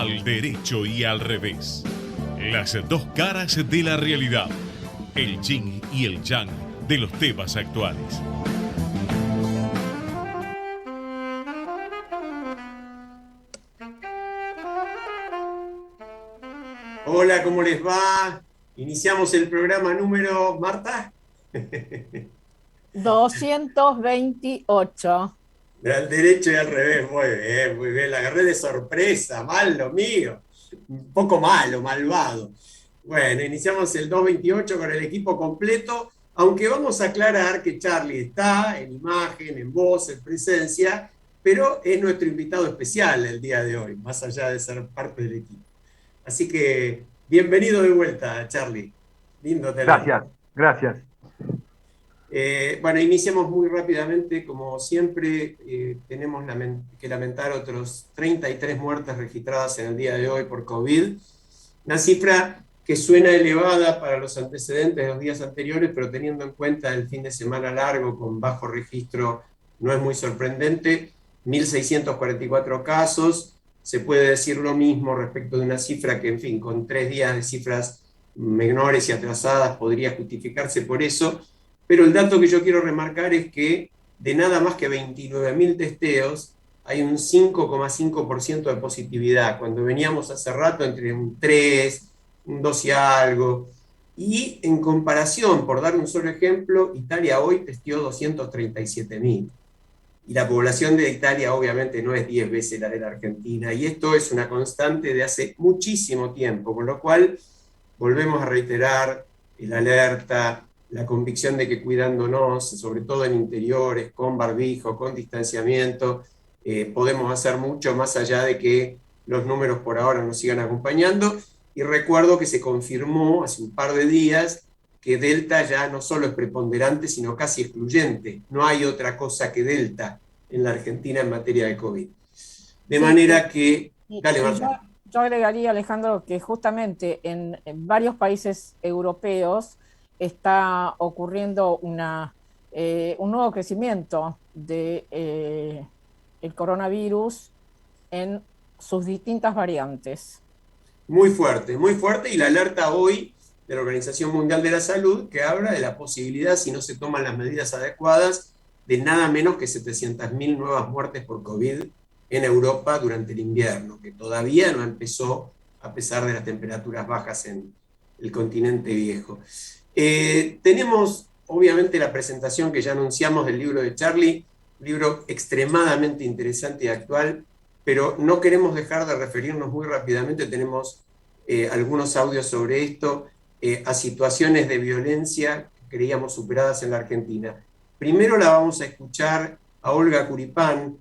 Al derecho y al revés. Las dos caras de la realidad. El yin y el yang de los temas actuales. Hola, ¿cómo les va? Iniciamos el programa número, Marta. 228. Al derecho y al revés, muy bien. La agarré de sorpresa, mal lo mío. Un poco malo, malvado. Bueno, iniciamos el 228 con el equipo completo, aunque vamos a aclarar que Charlie está en imagen, en voz, en presencia, pero es nuestro invitado especial el día de hoy, más allá de ser parte del equipo. Así que bienvenido de vuelta, Charlie. Lindo tenerte. Gracias, gracias. Bueno, iniciamos muy rápidamente. Como siempre, tenemos que lamentar otros 33 muertes registradas en el día de hoy por COVID. Una cifra que suena elevada para los antecedentes de los días anteriores, pero teniendo en cuenta el fin de semana largo con bajo registro, no es muy sorprendente. 1.644 casos. Se puede decir lo mismo respecto de una cifra que, en fin, con 3 días de cifras menores y atrasadas podría justificarse por eso. Pero el dato que yo quiero remarcar es que de nada más que 29.000 testeos, hay un 5,5% de positividad, cuando veníamos hace rato entre un 3, un 2 y algo. Y en comparación, por dar un solo ejemplo, Italia hoy testeó 237.000. Y la población de Italia obviamente no es 10 veces la de la Argentina. Y esto es una constante de hace muchísimo tiempo, con lo cual volvemos a reiterar el alerta, la convicción de que cuidándonos, sobre todo en interiores, con barbijo, con distanciamiento, podemos hacer mucho más allá de que los números por ahora nos sigan acompañando. Y recuerdo que se confirmó hace un par de días que Delta ya no solo es preponderante, sino casi excluyente. No hay otra cosa que Delta en la Argentina en materia de COVID. De Sí, manera que... y, Dale, y yo, Marta. yo agregaría, Alejandro, que justamente en varios países europeos está ocurriendo un nuevo crecimiento de el coronavirus en sus distintas variantes. Muy fuerte, y la alerta hoy de la Organización Mundial de la Salud, que habla de la posibilidad, si no se toman las medidas adecuadas, de nada menos que 700.000 nuevas muertes por COVID en Europa durante el invierno, que todavía no empezó a pesar de las temperaturas bajas en el continente viejo. Tenemos, obviamente, la presentación que ya anunciamos del libro de Charlie, libro extremadamente interesante y actual, pero no queremos dejar de referirnos muy rápidamente. Tenemos algunos audios sobre esto, a situaciones de violencia que creíamos superadas en la Argentina. Primero la vamos a escuchar a Olga Curipán.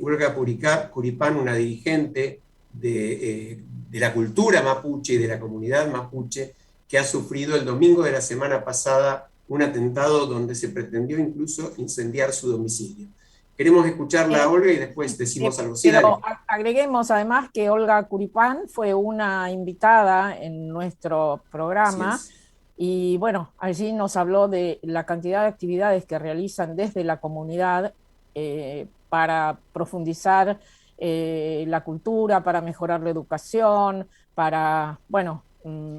Olga Curipán, una dirigente de la cultura mapuche y de la comunidad mapuche, que ha sufrido el domingo de la semana pasada un atentado donde se pretendió incluso incendiar su domicilio. Queremos escucharla a Olga y después decimos algo. Sí, Pero dale. agreguemos además que Olga Curipán fue una invitada en nuestro Así programa es. y bueno, allí nos habló de la cantidad de actividades que realizan desde la comunidad para profundizar la cultura, para mejorar la educación, para, bueno,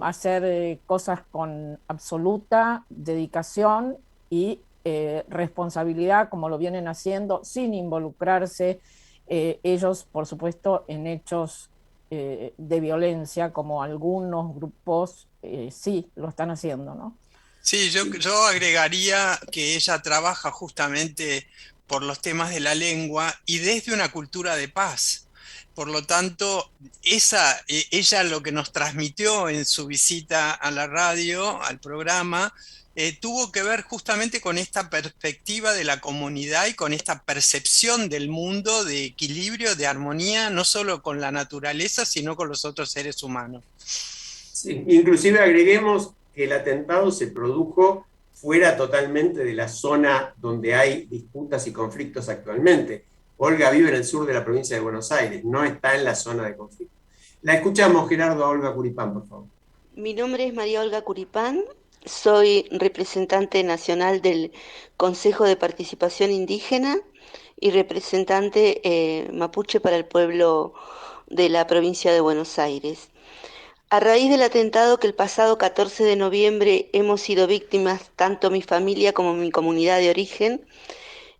hacer cosas con absoluta dedicación y responsabilidad, como lo vienen haciendo, sin involucrarse ellos, por supuesto, en hechos de violencia, como algunos grupos sí lo están haciendo, ¿no? Sí, yo agregaría que ella trabaja justamente por los temas de la lengua y desde una cultura de paz. Por lo tanto, ella lo que nos transmitió en su visita a la radio, al programa, tuvo que ver justamente con esta perspectiva de la comunidad y con esta percepción del mundo de equilibrio, de armonía, no solo con la naturaleza, sino con los otros seres humanos. Sí, inclusive agreguemos que el atentado se produjo fuera totalmente de la zona donde hay disputas y conflictos actualmente. Olga vive en el sur de la provincia de Buenos Aires, no está en la zona de conflicto. La escuchamos, Gerardo, a Olga Curipán, por favor. Mi nombre es María Olga Curipán, soy representante nacional del Consejo de Participación Indígena y representante mapuche para el pueblo de la provincia de Buenos Aires. A raíz del atentado que el pasado 14 de noviembre hemos sido víctimas, tanto mi familia como mi comunidad de origen,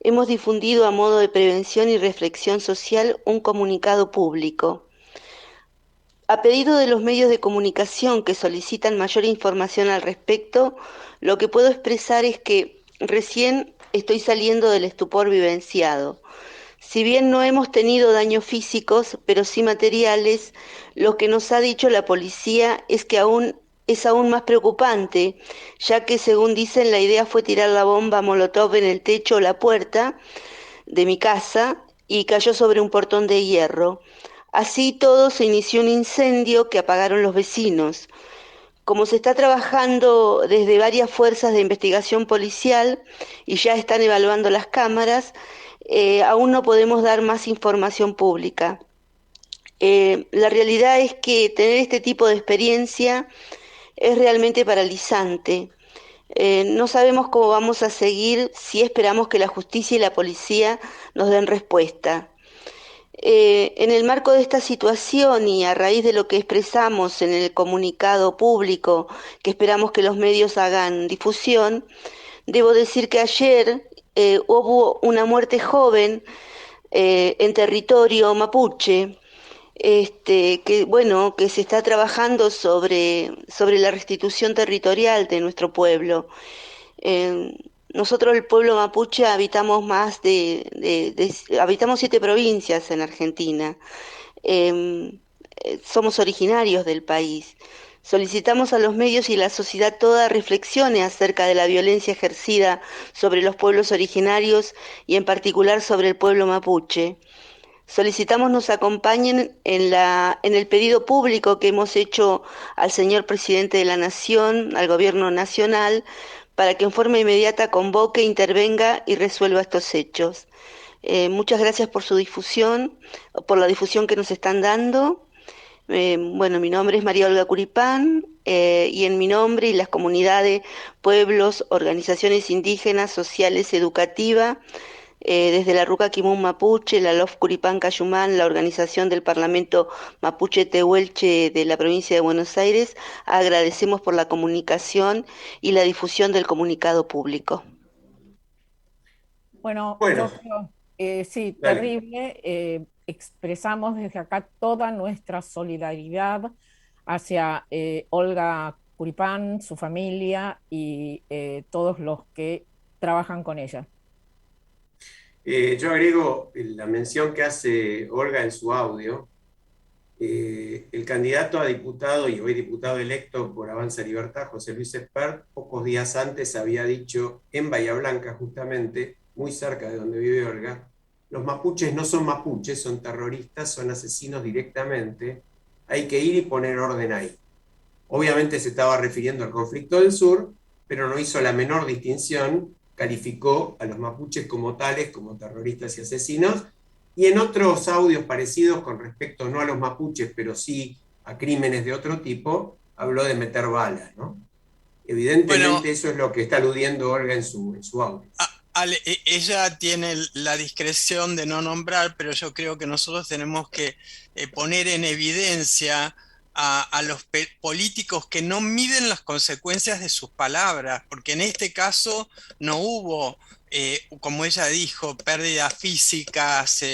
hemos difundido a modo de prevención y reflexión social un comunicado público. A pedido de los medios de comunicación que solicitan mayor información al respecto, lo que puedo expresar es que recién estoy saliendo del estupor vivenciado. Si bien no hemos tenido daños físicos, pero sí materiales, lo que nos ha dicho la policía es que es aún más preocupante, ya que según dicen la idea fue tirar la bomba Molotov en el techo o la puerta de mi casa y cayó sobre un portón de hierro. Así todo se inició un incendio que apagaron los vecinos. Como se está trabajando desde varias fuerzas de investigación policial y ya están evaluando las cámaras, aún no podemos dar más información pública. La realidad es que tener este tipo de experiencia es realmente paralizante. No sabemos cómo vamos a seguir si esperamos que la justicia y la policía nos den respuesta. En el marco de esta situación y a raíz de lo que expresamos en el comunicado público, que esperamos que los medios hagan difusión, debo decir que ayer hubo una muerte joven en territorio mapuche, que bueno, que se está trabajando sobre la restitución territorial de nuestro pueblo. Eh, Nosotros, el pueblo mapuche, habitamos 7 provincias en Argentina. Eh, Somos originarios del país. Solicitamos a los medios y la sociedad toda reflexione acerca de la violencia ejercida sobre los pueblos originarios y en particular sobre el pueblo mapuche. Solicitamos nos acompañen en el pedido público que hemos hecho al señor presidente de la Nación, al gobierno nacional, para que en forma inmediata convoque, intervenga y resuelva estos hechos. Muchas gracias por su difusión, por la difusión que nos están dando. Bueno, mi nombre es María Olga Curipán, y en mi nombre y las comunidades, pueblos, organizaciones indígenas, sociales, educativas, desde la Ruca Kimun Mapuche, la LOF Curipán Cayumán, la organización del Parlamento Mapuche Tehuelche de la provincia de Buenos Aires, agradecemos por la comunicación y la difusión del comunicado público. Bueno, Bueno, yo creo, sí, dale. terrible. Expresamos desde acá toda nuestra solidaridad hacia Olga Curipán, su familia y todos los que trabajan con ella. Yo agrego la mención que hace Olga en su audio. El candidato a diputado y hoy diputado electo por Avanza Libertad, José Luis Espert, pocos días antes había dicho en Bahía Blanca, justamente, muy cerca de donde vive Olga, los mapuches no son mapuches, son terroristas, son asesinos directamente, hay que ir y poner orden ahí. Obviamente se estaba refiriendo al conflicto del sur, pero no hizo la menor distinción, calificó a los mapuches como tales, como terroristas y asesinos, y en otros audios parecidos con respecto no a los mapuches, pero sí a crímenes de otro tipo, habló de meter balas, ¿no? Bueno, Evidentemente eso es lo que está aludiendo Olga en su audio. ella tiene la discreción de no nombrar, pero yo creo que nosotros tenemos que poner en evidencia a los políticos que no miden las consecuencias de sus palabras, porque en este caso no hubo, como ella dijo, pérdidas físicas,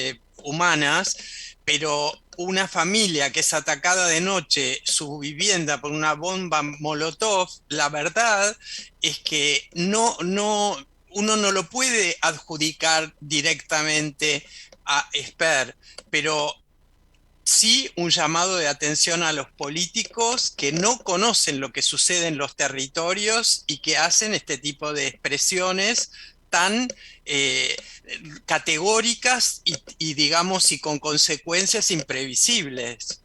humanas, pero una familia que es atacada de noche, su vivienda por una bomba Molotov, la verdad es que uno no lo puede adjudicar directamente a Esper, pero sí un llamado de atención a los políticos que no conocen lo que sucede en los territorios y que hacen este tipo de expresiones tan categóricas digamos, y con consecuencias imprevisibles.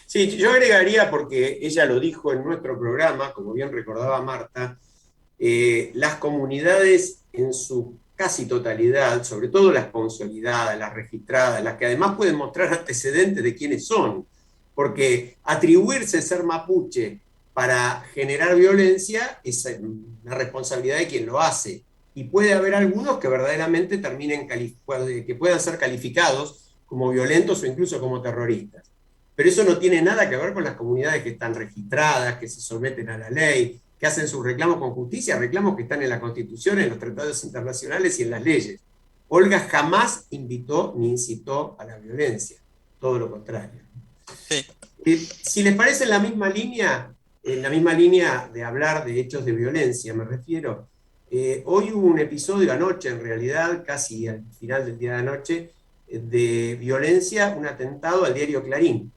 Sí, yo agregaría, porque ella lo dijo en nuestro programa, como bien recordaba Marta, las comunidades en su casi totalidad, sobre todo las consolidadas, las registradas, las que además pueden mostrar antecedentes de quiénes son, porque atribuirse ser mapuche para generar violencia es una responsabilidad de quien lo hace. Y puede haber algunos que verdaderamente que puedan ser calificados como violentos o incluso como terroristas. pero eso no tiene nada que ver con las comunidades que están registradas, que se someten a la ley, que hacen sus reclamos con justicia, reclamos que están en la Constitución, en los tratados internacionales y en las leyes. Olga jamás invitó ni incitó a la violencia, todo lo contrario. Sí. Si les parece en la misma línea de hablar de hechos de violencia, me refiero, hoy hubo un episodio anoche, en realidad, casi al final del día de anoche, de violencia, un atentado al diario Clarín.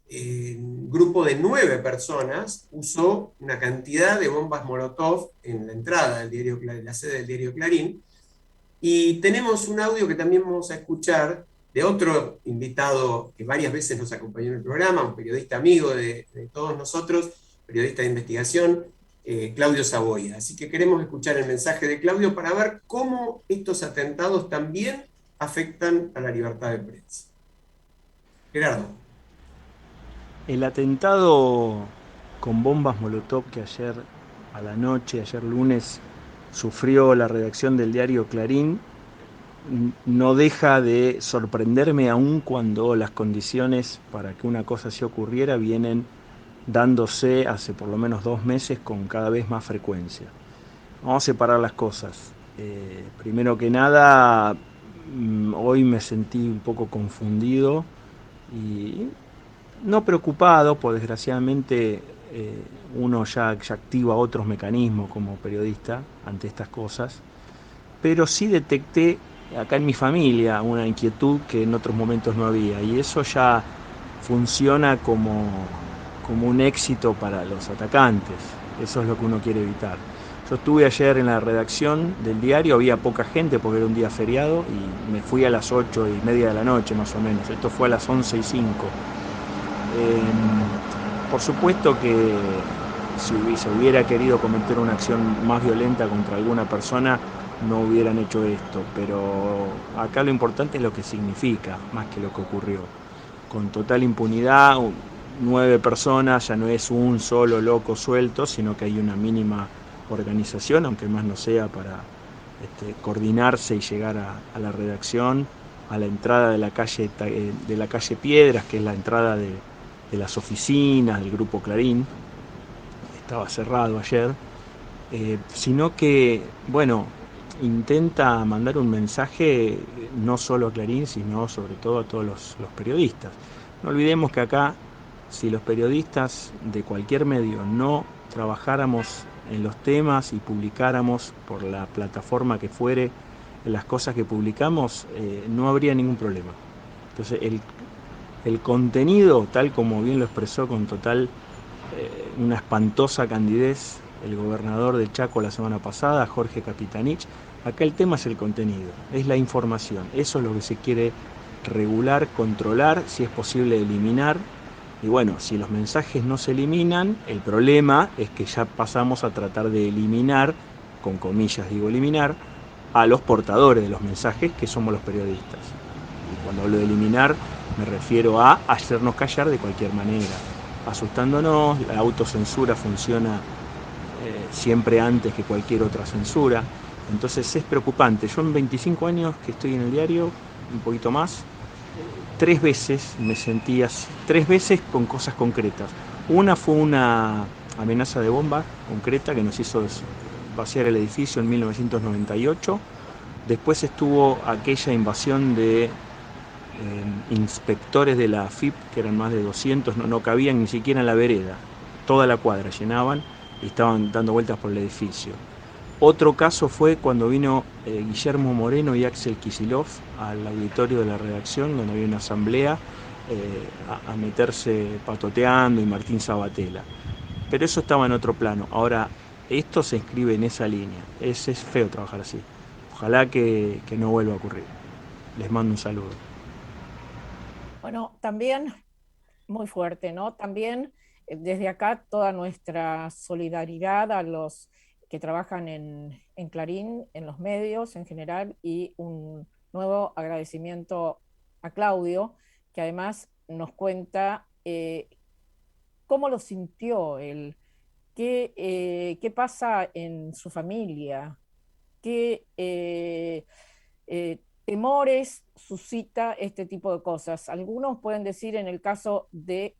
Un grupo de 9 personas usó una cantidad de bombas Molotov en la entrada del diario, la sede del diario Clarín, y tenemos un audio que también vamos a escuchar de otro invitado que varias veces nos acompañó en el programa, un periodista amigo de todos nosotros, periodista de investigación, Claudio Saboya. Así que queremos escuchar el mensaje de Claudio para ver cómo estos atentados también afectan a la libertad de prensa. Gerardo. El atentado con bombas Molotov que ayer a la noche, ayer lunes, sufrió la redacción del diario Clarín, no deja de sorprenderme aún cuando las condiciones para que una cosa así ocurriera vienen dándose hace por lo menos 2 meses con cada vez más frecuencia. Vamos a separar las cosas. Primero que nada, hoy me sentí un poco confundido y no preocupado, pues desgraciadamente uno ya activa otros mecanismos como periodista ante estas cosas, pero sí detecté acá en mi familia una inquietud que en otros momentos no había, y eso ya funciona como un éxito para los atacantes. Eso es lo que uno quiere evitar. Yo estuve ayer en la redacción del diario, había poca gente porque era un día feriado, y me fui a las 8:30 de la noche más o menos. Esto fue a las 11:05. Por supuesto que si se hubiera querido cometer una acción más violenta contra alguna persona, no hubieran hecho esto, pero acá lo importante es lo que significa, más que lo que ocurrió. Con total impunidad, 9 personas, ya no es un solo loco suelto, sino que hay una mínima organización, aunque más no sea para coordinarse y llegar a la redacción, a la entrada de la calle Piedras, que es la entrada de las oficinas del Grupo Clarín. Estaba cerrado ayer, sino que, bueno, intenta mandar un mensaje no solo a Clarín, sino sobre todo a todos los periodistas. No olvidemos que acá, si los periodistas de cualquier medio no trabajáramos en los temas y publicáramos por la plataforma que fuere las cosas que publicamos, no habría ningún problema. Entonces, el contenido, tal como bien lo expresó con total una espantosa candidez el gobernador de Chaco la semana pasada, Jorge Capitanich, acá el tema es el contenido, es la información. Eso es lo que se quiere regular, controlar, si es posible eliminar. Y bueno, si los mensajes no se eliminan, el problema es que ya pasamos a tratar de eliminar, con comillas digo eliminar, a los portadores de los mensajes, que somos los periodistas. Y cuando hablo de eliminar, me refiero a hacernos callar de cualquier manera, asustándonos. La autocensura funciona siempre antes que cualquier otra censura. Entonces es preocupante. Yo en 25 años que estoy en el diario, un poquito más, 3 veces me sentí así, 3 veces con cosas concretas. Una fue una amenaza de bomba concreta que nos hizo vaciar el edificio en 1998. Después estuvo aquella invasión de inspectores de la AFIP, que eran más de 200, no cabían ni siquiera en la vereda. Toda la cuadra llenaban y estaban dando vueltas por el edificio. Otro caso fue cuando vino Guillermo Moreno y Axel Kicillof al auditorio de la redacción, donde había una asamblea, a meterse patoteando, y Martín Sabatella. Pero eso estaba en otro plano. Ahora, esto se inscribe en esa línea. Es feo trabajar así. Ojalá que no vuelva a ocurrir. Les mando un saludo. Bueno, también muy fuerte, ¿no? También desde acá toda nuestra solidaridad a los que trabajan en Clarín, en los medios en general, y un nuevo agradecimiento a Claudio, que además nos cuenta cómo lo sintió él, qué pasa en su familia, qué temores suscita este tipo de cosas. Algunos pueden decir, en el caso del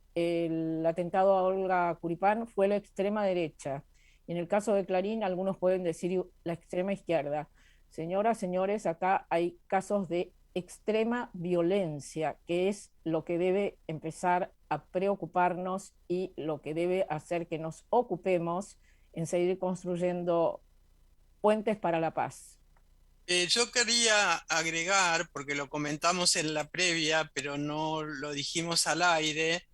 atentado a Olga Curipán, fue la extrema derecha. En el caso de Clarín, algunos pueden decir la extrema izquierda. Señoras, señores, acá hay casos de extrema violencia, que es lo que debe empezar a preocuparnos y lo que debe hacer que nos ocupemos en seguir construyendo puentes para la paz. Yo quería agregar, porque lo comentamos en la previa, pero no lo dijimos al aire,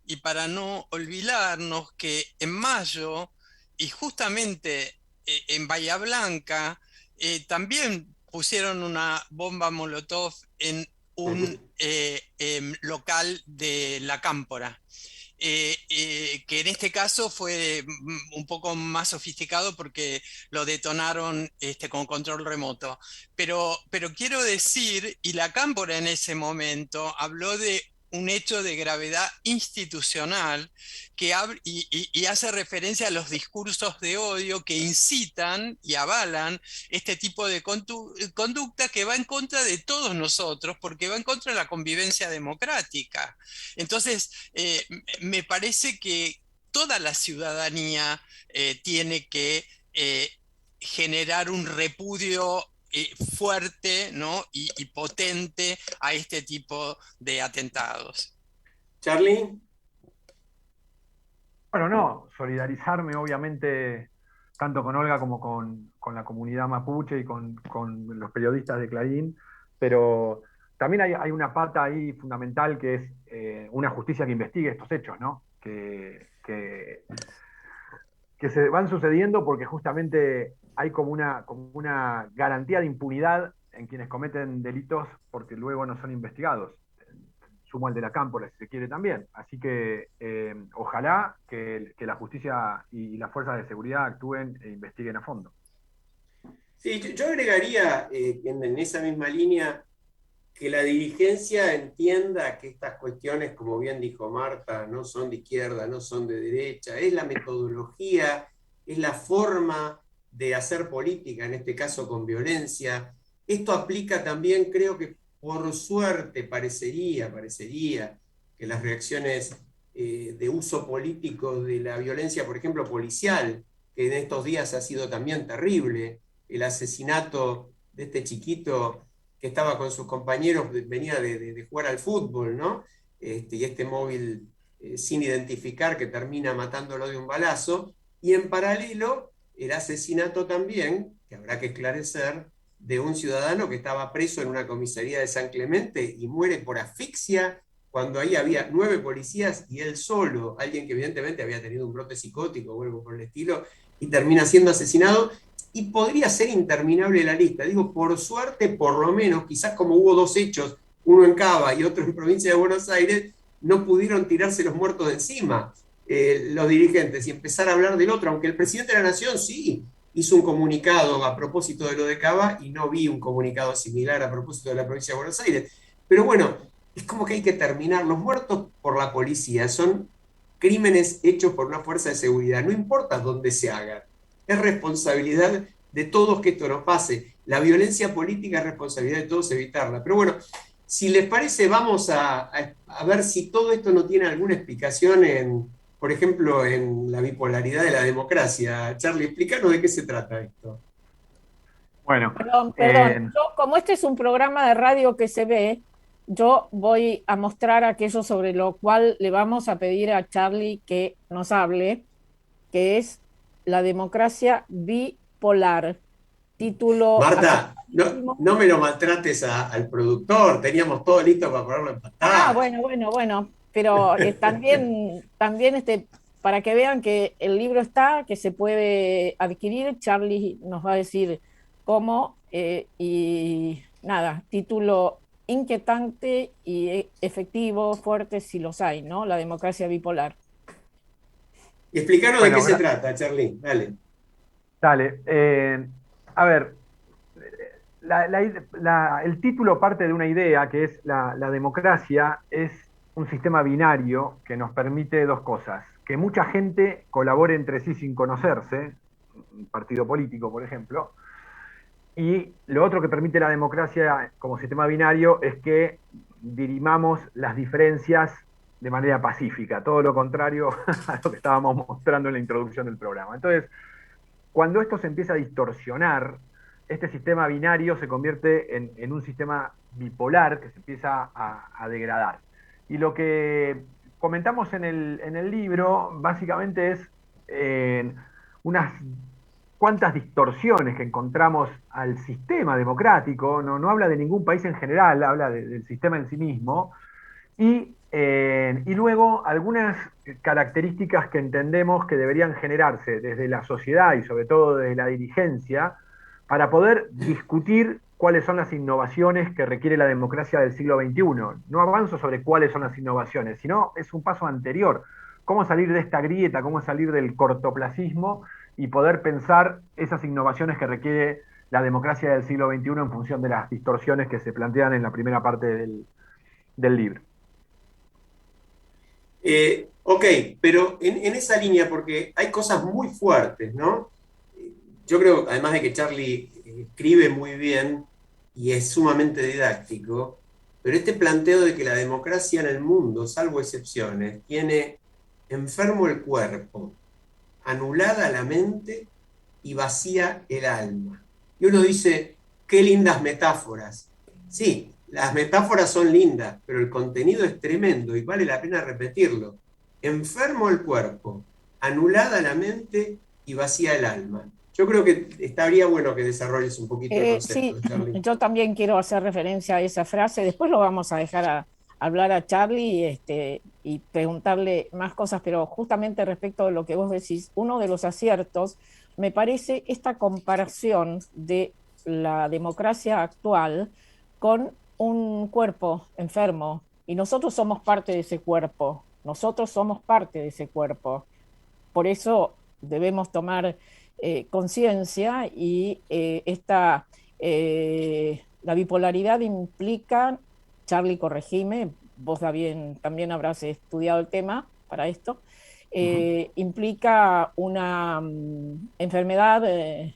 y para no olvidarnos que en mayo, y justamente en Bahía Blanca, también pusieron una bomba Molotov en un local de La Cámpora. Que en este caso fue un poco más sofisticado porque lo detonaron con control remoto. Pero quiero decir, y la Cámpora en ese momento habló de un hecho de gravedad institucional y hace referencia a los discursos de odio que incitan y avalan este tipo de conducta que va en contra de todos nosotros, porque va en contra de la convivencia democrática. Entonces, me parece que toda la ciudadanía tiene que generar un repudio fuerte, ¿no? y potente a este tipo de atentados. Charlie. Bueno, no, solidarizarme obviamente tanto con Olga como con la comunidad mapuche y con los periodistas de Clarín, pero también hay una pata ahí fundamental que es una justicia que investigue estos hechos, ¿no? Que se van sucediendo porque justamente hay como una garantía de impunidad en quienes cometen delitos porque luego no son investigados. Sumo al de la Cámpora, si se quiere también. Así que ojalá que la justicia y las fuerzas de seguridad actúen e investiguen a fondo. Sí, yo agregaría en esa misma línea que la dirigencia entienda que estas cuestiones, como bien dijo Marta, no son de izquierda, no son de derecha, es la metodología, es la forma de hacer política, en este caso con violencia. Esto aplica también, creo que por suerte parecería que las reacciones de uso político de la violencia, por ejemplo, policial, que en estos días ha sido también terrible, el asesinato de este chiquito que estaba con sus compañeros, venía de jugar al fútbol, ¿no? Y este móvil sin identificar que termina matándolo de un balazo, y en paralelo el asesinato también, que habrá que esclarecer, de un ciudadano que estaba preso en una comisaría de San Clemente y muere por asfixia cuando ahí había 9 policías y él solo, alguien que evidentemente había tenido un brote psicótico o algo por el estilo, y termina siendo asesinado. Y podría ser interminable la lista. Digo, por suerte, por lo menos, quizás como hubo 2 hechos, uno en Cava y otro en provincia de Buenos Aires, no pudieron tirarse los muertos de encima los dirigentes y empezar a hablar del otro, aunque el presidente de la Nación sí hizo un comunicado a propósito de lo de Cava y no vi un comunicado similar a propósito de la provincia de Buenos Aires. Pero bueno, es como que hay que terminar. Los muertos por la policía son crímenes hechos por una fuerza de seguridad, no importa dónde se hagan. Es responsabilidad de todos que esto no pase. La violencia política es responsabilidad de todos evitarla. Pero bueno, si les parece, vamos a ver si todo esto no tiene alguna explicación por ejemplo, en la bipolaridad de la democracia. Charlie, explícanos de qué se trata esto. Bueno, perdón. Yo, como este es un programa de radio que se ve, yo voy a mostrar aquello sobre lo cual le vamos a pedir a Charlie que nos hable, que es la democracia bipolar. Título... Marta, no me lo maltrates al productor, teníamos todo listo para ponerlo en pantalla. Bueno, pero también para que vean que el libro está, que se puede adquirir, Charlie nos va a decir cómo, y nada, título inquietante y efectivo, fuerte si los hay, ¿no? La democracia bipolar. Y explícanos de qué se trata, Charlie, dale. Dale, a ver, el título parte de una idea que es la democracia es un sistema binario que nos permite 2 cosas: que mucha gente colabore entre sí sin conocerse, un partido político, por ejemplo, Y lo otro que permite la democracia como sistema binario es que dirimamos las diferencias de manera pacífica, todo lo contrario a lo que estábamos mostrando en la introducción del programa. Entonces, cuando esto se empieza a distorsionar, este sistema binario se convierte en un sistema bipolar que se empieza a degradar. Y lo que comentamos en el libro básicamente es unas cuantas distorsiones que encontramos al sistema democrático, no habla de ningún país en general, habla del sistema en sí mismo, y luego algunas características que entendemos que deberían generarse desde la sociedad y sobre todo desde la dirigencia para poder discutir cuáles son las innovaciones que requiere la democracia del siglo XXI. No avanzo sobre cuáles son las innovaciones, sino es un paso anterior. Cómo salir de esta grieta, cómo salir del cortoplacismo y poder pensar esas innovaciones que requiere la democracia del siglo XXI en función de las distorsiones que se plantean en la primera parte del libro. Ok, pero en esa línea, porque hay cosas muy fuertes, ¿no? Yo creo, además de que Charlie escribe muy bien y es sumamente didáctico, pero este planteo de que la democracia en el mundo, salvo excepciones, tiene enfermo el cuerpo, anulada la mente y vacía el alma. Y uno dice, qué lindas metáforas. Sí, las metáforas son lindas, pero el contenido es tremendo y vale la pena repetirlo. Enfermo el cuerpo, anulada la mente y vacía el alma. Yo creo que estaría bueno que desarrolles un poquito el concepto, Sí, Charlie. yo también quiero hacer referencia a esa frase. Después lo vamos a dejar hablar a Charlie y preguntarle más cosas, pero justamente respecto de lo que vos decís, uno de los aciertos me parece esta comparación de la democracia actual con un cuerpo enfermo. Y nosotros somos parte de ese cuerpo. Nosotros somos parte de ese cuerpo. Por eso debemos tomar conciencia y la bipolaridad implica, Charlie, corregime, vos también habrás estudiado el tema para esto, implica una enfermedad eh,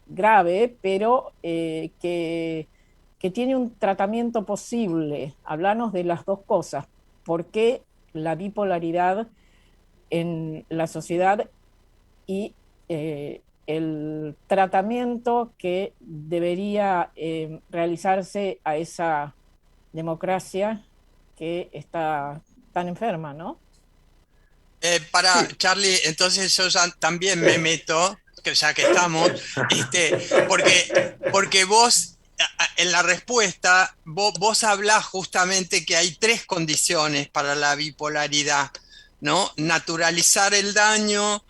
grave, pero que tiene un tratamiento posible. Hablanos de las dos cosas. ¿Por qué la bipolaridad en la sociedad y el tratamiento que debería realizarse a esa democracia que está tan enferma, ¿no? Para Sí. Charlie, entonces yo ya también me meto, que ya que estamos, porque vos en la respuesta, vos hablás justamente que hay tres condiciones para la bipolaridad, ¿no? Naturalizar el daño,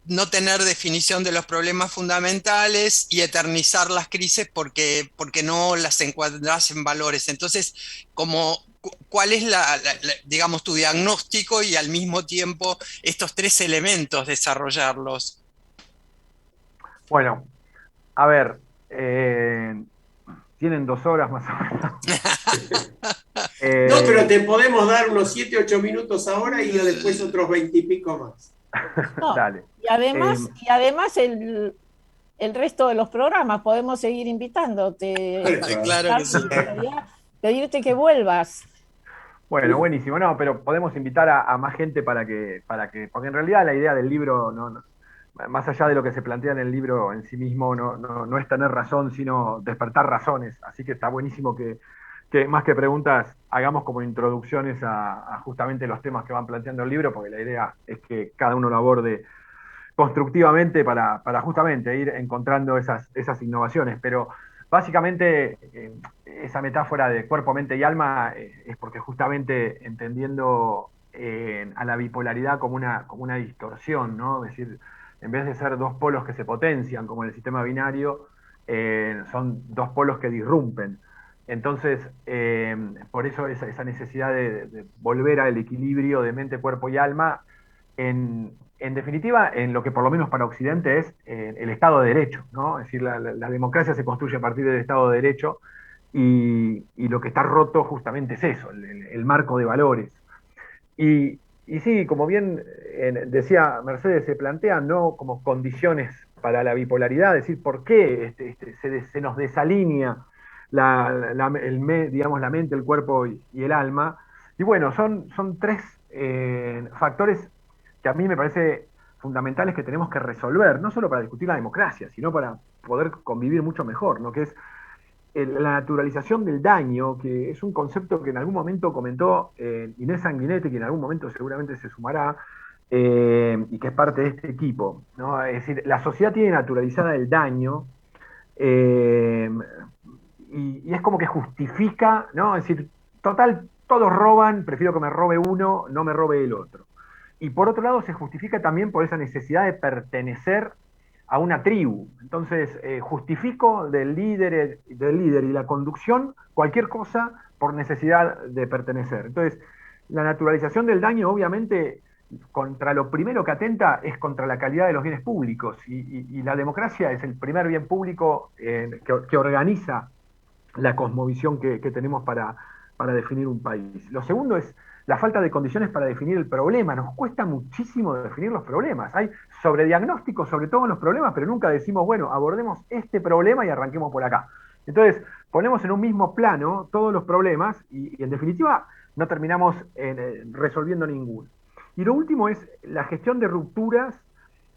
no tener definición de los problemas fundamentales y eternizar las crisis porque no las encuadras en valores. Entonces, como ¿cuál es digamos, tu diagnóstico y al mismo tiempo estos tres elementos desarrollarlos? Bueno, a ver, tienen 2 horas más o menos. No, pero Eh, te podemos dar unos 7, 8 minutos ahora y después otros 20 y pico más. No, Dale. Eh, y además el resto de los programas podemos seguir invitándote, Claro que sí. Charlie, me gustaría pedirte que vuelvas. bueno, buenísimo. No, pero podemos invitar a más gente porque en realidad la idea del libro, más allá de lo que se plantea en el libro en sí mismo, no es tener razón, sino despertar razones. Así que está buenísimo que más que preguntas hagamos como introducciones a justamente los temas que van planteando el libro, porque la idea es que cada uno lo aborde constructivamente para justamente ir encontrando esas innovaciones. Pero básicamente esa metáfora de cuerpo, mente y alma es porque justamente entendiendo a la bipolaridad como una distorsión, ¿no? Es decir, en vez de ser dos polos que se potencian, como en el sistema binario, son dos polos que disrumpen. Entonces, por eso esa necesidad de volver al equilibrio de mente, cuerpo y alma en definitiva, en lo que por lo menos para Occidente es el Estado de Derecho, ¿no? Es decir, la democracia se construye a partir del Estado de Derecho y lo que está roto justamente es eso, el marco de valores. Y sí, como bien decía Mercedes, se plantean no como condiciones para la bipolaridad, es decir, por qué se nos desalinea digamos, la mente, el cuerpo y el alma. Y bueno, son tres factores que a mí me parece fundamentales que tenemos que resolver, no solo para discutir la democracia, sino para poder convivir mucho mejor, ¿no? Que es la naturalización del daño, que es un concepto que en algún momento comentó Inés Sanguinetti, que en algún momento seguramente se sumará, y que es parte de este equipo, ¿no? Es decir, la sociedad tiene naturalizada el daño, eh, y es como que justifica, ¿no? Es decir, total, todos roban, prefiero que me robe uno, no me robe el otro. Y por otro lado se justifica también por esa necesidad de pertenecer a una tribu. Entonces, justifico del líder y la conducción cualquier cosa por necesidad de pertenecer. Entonces, la naturalización del daño, obviamente, contra lo primero que atenta es contra la calidad de los bienes públicos. Y la democracia es el primer bien público que organiza la cosmovisión que tenemos para definir un país. Lo segundo es la falta de condiciones para definir el problema. Nos cuesta muchísimo definir los problemas. Hay sobrediagnósticos sobre todos los problemas, pero nunca decimos, bueno, abordemos este problema y arranquemos por acá. Entonces, ponemos en un mismo plano todos los problemas y en definitiva no terminamos resolviendo ninguno. Y lo último es la gestión de rupturas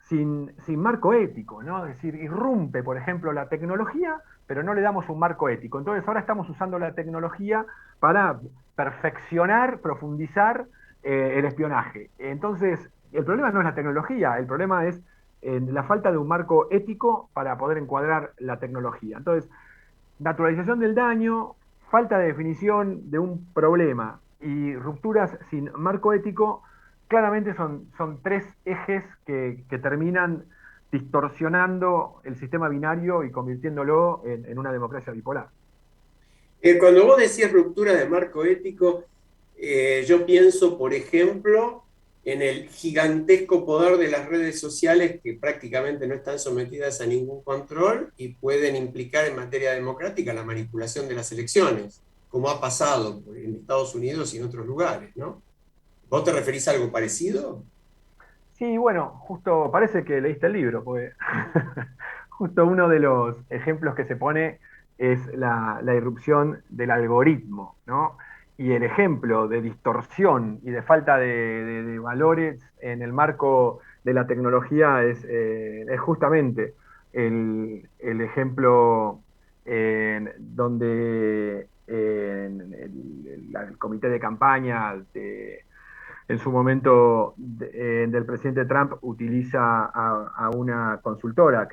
sin marco ético, ¿no? Es decir, irrumpe, por ejemplo, la tecnología, pero no le damos un marco ético. Entonces ahora estamos usando la tecnología para perfeccionar, profundizar el espionaje. Entonces, el problema no es la tecnología, el problema es la falta de un marco ético para poder encuadrar la tecnología. Entonces, naturalización del daño, falta de definición de un problema y rupturas sin marco ético, claramente son tres ejes que terminan distorsionando el sistema binario y convirtiéndolo en una democracia bipolar. Cuando vos decís ruptura de marco ético, yo pienso, por ejemplo, en el gigantesco poder de las redes sociales que prácticamente no están sometidas a ningún control y pueden implicar en materia democrática la manipulación de las elecciones, como ha pasado en Estados Unidos y en otros lugares, ¿no? ¿Vos te referís a algo parecido? Sí, bueno, justo parece que leíste el libro, porque justo uno de los ejemplos que se pone es la irrupción del algoritmo, ¿no? Y el ejemplo de distorsión y de falta de valores en el marco de la tecnología es justamente el ejemplo donde el comité de campaña en su momento del presidente Trump utiliza a una consultora, a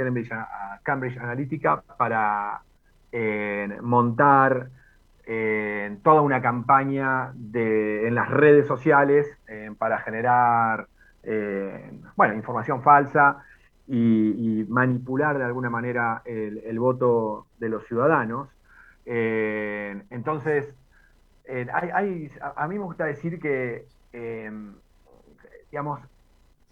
Cambridge Analytica, para montar toda una campaña en las redes sociales para generar bueno, información falsa y manipular de alguna manera el voto de los ciudadanos. Entonces, a mí me gusta decir que digamos,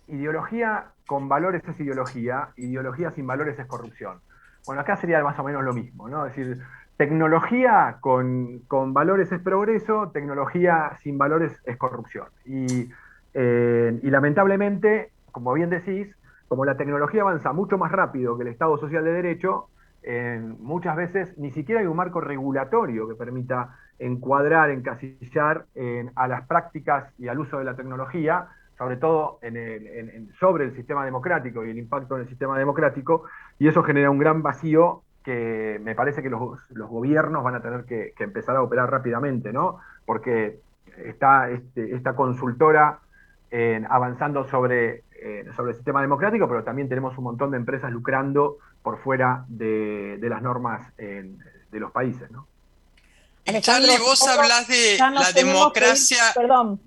ideología con valores es ideología, ideología sin valores es corrupción. Bueno, acá sería más o menos lo mismo, ¿no? Es decir, tecnología con valores es progreso, tecnología sin valores es corrupción. Y lamentablemente, como bien decís, como la tecnología avanza mucho más rápido que el Estado Social de Derecho, muchas veces ni siquiera hay un marco regulatorio que permita encuadrar, encasillar a las prácticas y al uso de la tecnología, sobre todo sobre el sistema democrático y el impacto en el sistema democrático, y eso genera un gran vacío que me parece que los gobiernos van a tener que empezar a operar rápidamente, ¿no? Porque está esta consultora avanzando sobre el sistema democrático, pero también tenemos un montón de empresas lucrando por fuera de las normas de los países, ¿no? Charlie, vos hablás de la democracia. Perdón.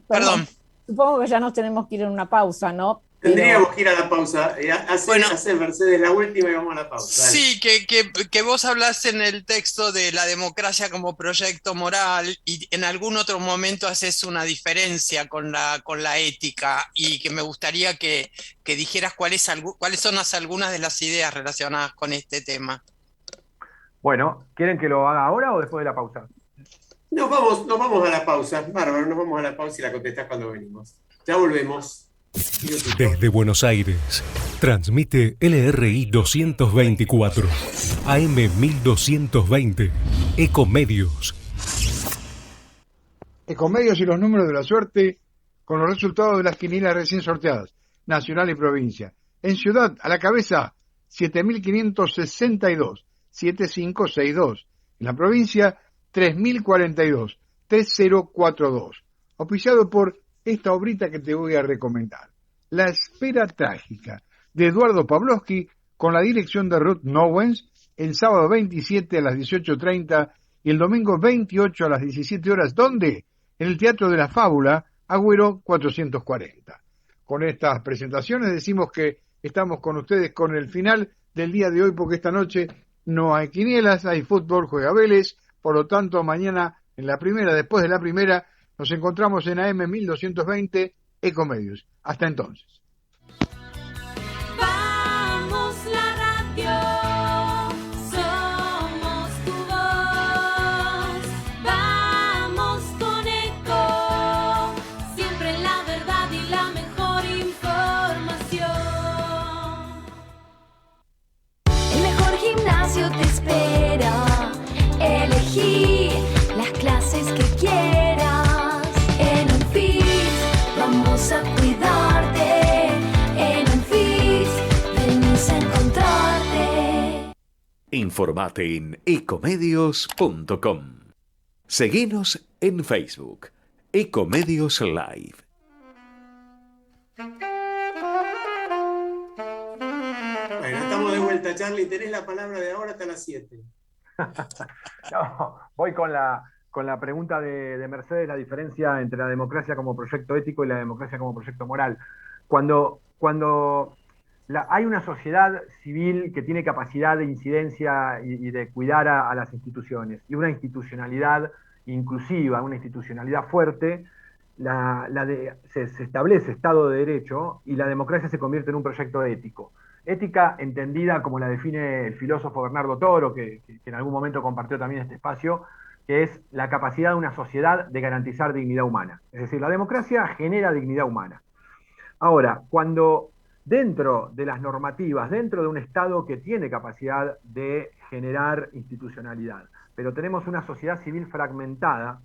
Supongo que ya nos tenemos que ir en una pausa, ¿no? Tendríamos que ir a la pausa. Hace Mercedes la última y vamos a la pausa. Dale. Sí, que vos hablaste en el texto de la democracia como proyecto moral y en algún otro momento haces una diferencia con la ética y que me gustaría que dijeras cuáles son algunas de las ideas relacionadas con este tema. Bueno, ¿quieren que lo haga ahora o después de la pausa? Nos vamos a la pausa. Bárbaro, nos vamos a la pausa y la contestás cuando venimos. Ya volvemos. Desde Buenos Aires, transmite LRI 224, AM 1220, Ecomedios. Ecomedios y los números de la suerte con los resultados de las quinielas recién sorteadas, nacional y provincia. En Ciudad, a la cabeza, 7.562, 7562. En la provincia, 3.042, 3042. Auspiciado por esta obrita que te voy a recomendar. La Espera Trágica, de Eduardo Pavlovsky, con la dirección de Ruth Nowens, el sábado 27 a las 18:30 y el domingo 28 a las 17 horas. ¿Dónde? En el Teatro de la Fábula, Agüero 440. Con estas presentaciones decimos que estamos con ustedes con el final del día de hoy, porque esta noche no hay quinielas, hay fútbol, juega Vélez. Por lo tanto, mañana en la primera, después de la primera, nos encontramos en AM 1220 Ecomedios. Hasta entonces. Vamos la radio, somos tu voz. Vamos con Eco, siempre la verdad y la mejor información. El mejor gimnasio te espera. Elegí las clases que quieras. En Unfit vamos a cuidarte. En Unfit venimos a encontrarte. Informate en ecomedios.com. Seguinos en Facebook, Ecomedios Live. Bueno, estamos de vuelta, Charlie. Tenés la palabra de ahora hasta las 7. No, voy con la pregunta de Mercedes, la diferencia entre la democracia como proyecto ético y la democracia como proyecto moral. Cuando hay una sociedad civil que tiene capacidad de incidencia y de cuidar a las instituciones, y una institucionalidad inclusiva, una institucionalidad fuerte, se establece Estado de Derecho y la democracia se convierte en un proyecto ético. Ética entendida como la define el filósofo Bernardo Toro, que en algún momento compartió también este espacio, que es la capacidad de una sociedad de garantizar dignidad humana. Es decir, la democracia genera dignidad humana. Ahora, cuando dentro de las normativas, dentro de un Estado que tiene capacidad de generar institucionalidad, pero tenemos una sociedad civil fragmentada,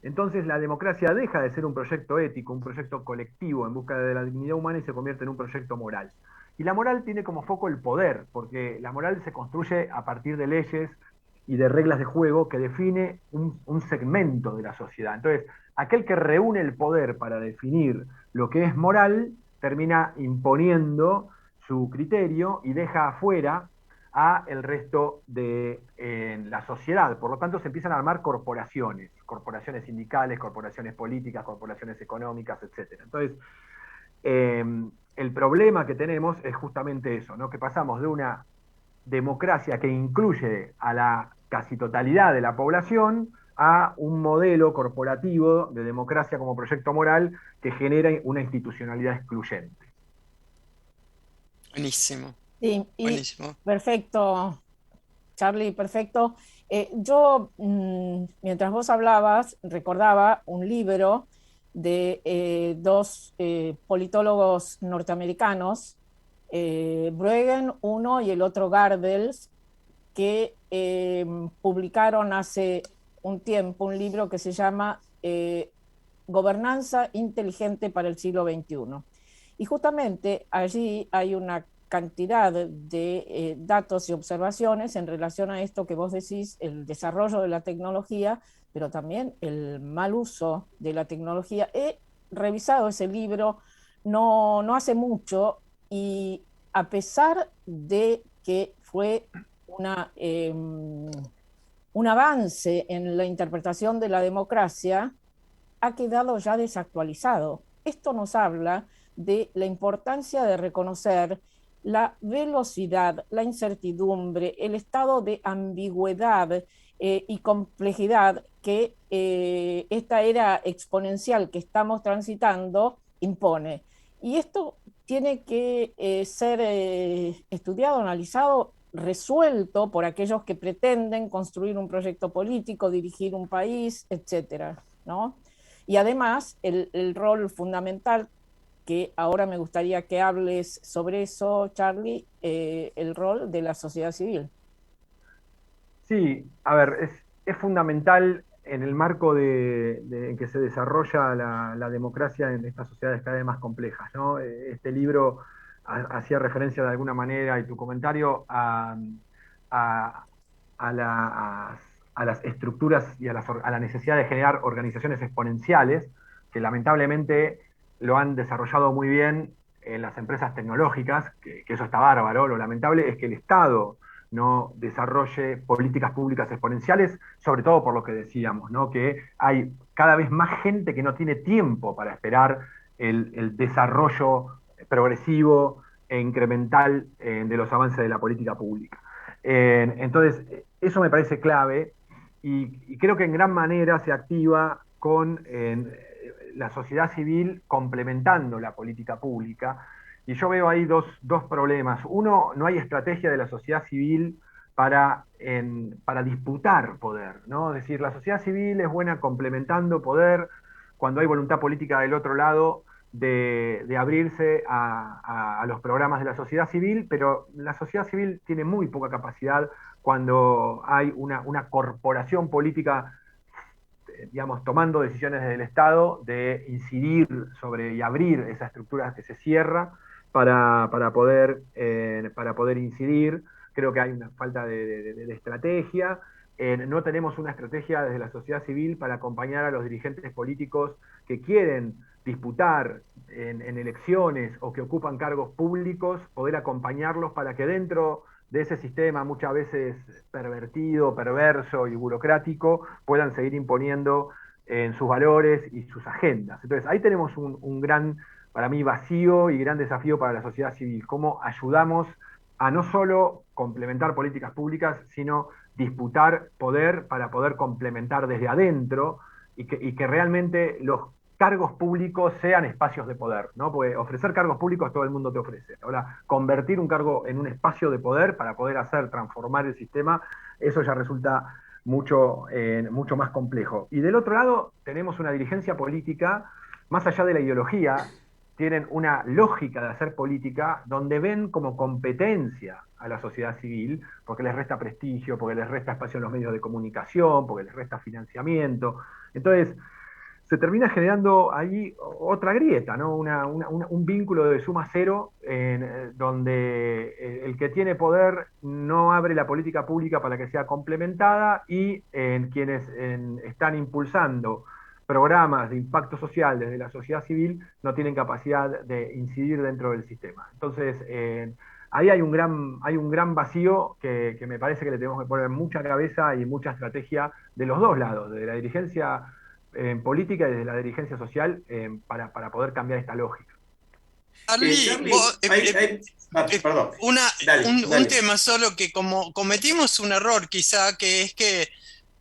entonces la democracia deja de ser un proyecto ético, un proyecto colectivo en busca de la dignidad humana y se convierte en un proyecto moral. Y la moral tiene como foco el poder, porque la moral se construye a partir de leyes y de reglas de juego que define un segmento de la sociedad. Entonces, aquel que reúne el poder para definir lo que es moral, termina imponiendo su criterio y deja afuera a el resto de la sociedad. Por lo tanto, se empiezan a armar corporaciones sindicales, corporaciones políticas, corporaciones económicas, etc. Entonces, el problema que tenemos es justamente eso, ¿no? Que pasamos de una democracia que incluye a la casi totalidad de la población a un modelo corporativo de democracia como proyecto moral que genera una institucionalidad excluyente. Buenísimo. Sí, Buenísimo. Perfecto, Charlie, perfecto. Yo, mientras vos hablabas, recordaba un libro de dos politólogos norteamericanos, Brueggen, uno, y el otro Gardels, que publicaron hace un tiempo un libro que se llama Gobernanza inteligente para el siglo XXI. Y justamente allí hay una cantidad de datos y observaciones en relación a esto que vos decís, el desarrollo de la tecnología, pero también el mal uso de la tecnología. He revisado ese libro no hace mucho, y a pesar de que fue un avance en la interpretación de la democracia, ha quedado ya desactualizado. Esto nos habla de la importancia de reconocer la velocidad, la incertidumbre, el estado de ambigüedad y complejidad que esta era exponencial que estamos transitando impone. Y esto tiene que ser estudiado, analizado, resuelto por aquellos que pretenden construir un proyecto político, dirigir un país, etcétera, ¿no? Y además el rol fundamental que ahora me gustaría que hables sobre eso, Charlie, el rol de la sociedad civil. Sí, a ver, es fundamental en el marco en que se desarrolla la democracia en estas sociedades cada vez más complejas, ¿no? Este libro hacía referencia de alguna manera, y tu comentario, a, a las estructuras y a la necesidad de generar organizaciones exponenciales, que lamentablemente lo han desarrollado muy bien en las empresas tecnológicas, que eso está bárbaro. Lo lamentable es que el Estado no desarrolle políticas públicas exponenciales, sobre todo por lo que decíamos, ¿no? Que hay cada vez más gente que no tiene tiempo para esperar el desarrollo progresivo e incremental de los avances de la política pública. Entonces, eso me parece clave y creo que en gran manera se activa con la sociedad civil complementando la política pública. Y yo veo ahí dos problemas. Uno, no hay estrategia de la sociedad civil para disputar poder, ¿no? Es decir, la sociedad civil es buena complementando poder cuando hay voluntad política del otro lado de abrirse a los programas de la sociedad civil, pero la sociedad civil tiene muy poca capacidad cuando hay una corporación política, digamos, tomando decisiones del Estado de incidir sobre y abrir esa estructura que se cierra para poder incidir. Creo que hay una falta de estrategia. No tenemos una estrategia desde la sociedad civil para acompañar a los dirigentes políticos que quieren disputar en elecciones o que ocupan cargos públicos, poder acompañarlos para que dentro de ese sistema muchas veces pervertido, perverso y burocrático puedan seguir imponiendo sus valores y sus agendas. Entonces ahí tenemos un gran, para mí, vacío y gran desafío para la sociedad civil. ¿Cómo ayudamos a no solo complementar políticas públicas, sino disputar poder para poder complementar desde adentro y que realmente los cargos públicos sean espacios de poder, ¿no? Porque ofrecer cargos públicos todo el mundo te ofrece. Ahora, convertir un cargo en un espacio de poder para poder transformar el sistema, eso ya resulta mucho más complejo. Y del otro lado, tenemos una dirigencia política, más allá de la ideología, tienen una lógica de hacer política donde ven como competencia a la sociedad civil, porque les resta prestigio, porque les resta espacio en los medios de comunicación, porque les resta financiamiento. Entonces, se termina generando ahí otra grieta, ¿no? Un vínculo de suma cero donde el que tiene poder no abre la política pública para que sea complementada y quienes están impulsando programas de impacto social desde la sociedad civil no tienen capacidad de incidir dentro del sistema. Entonces, ahí hay un gran vacío que me parece que le tenemos que poner mucha cabeza y mucha estrategia de los dos lados, de la dirigencia política y desde la dirigencia social para poder cambiar esta lógica. Charlie, perdón. Un tema solo que como cometimos un error quizá, que es que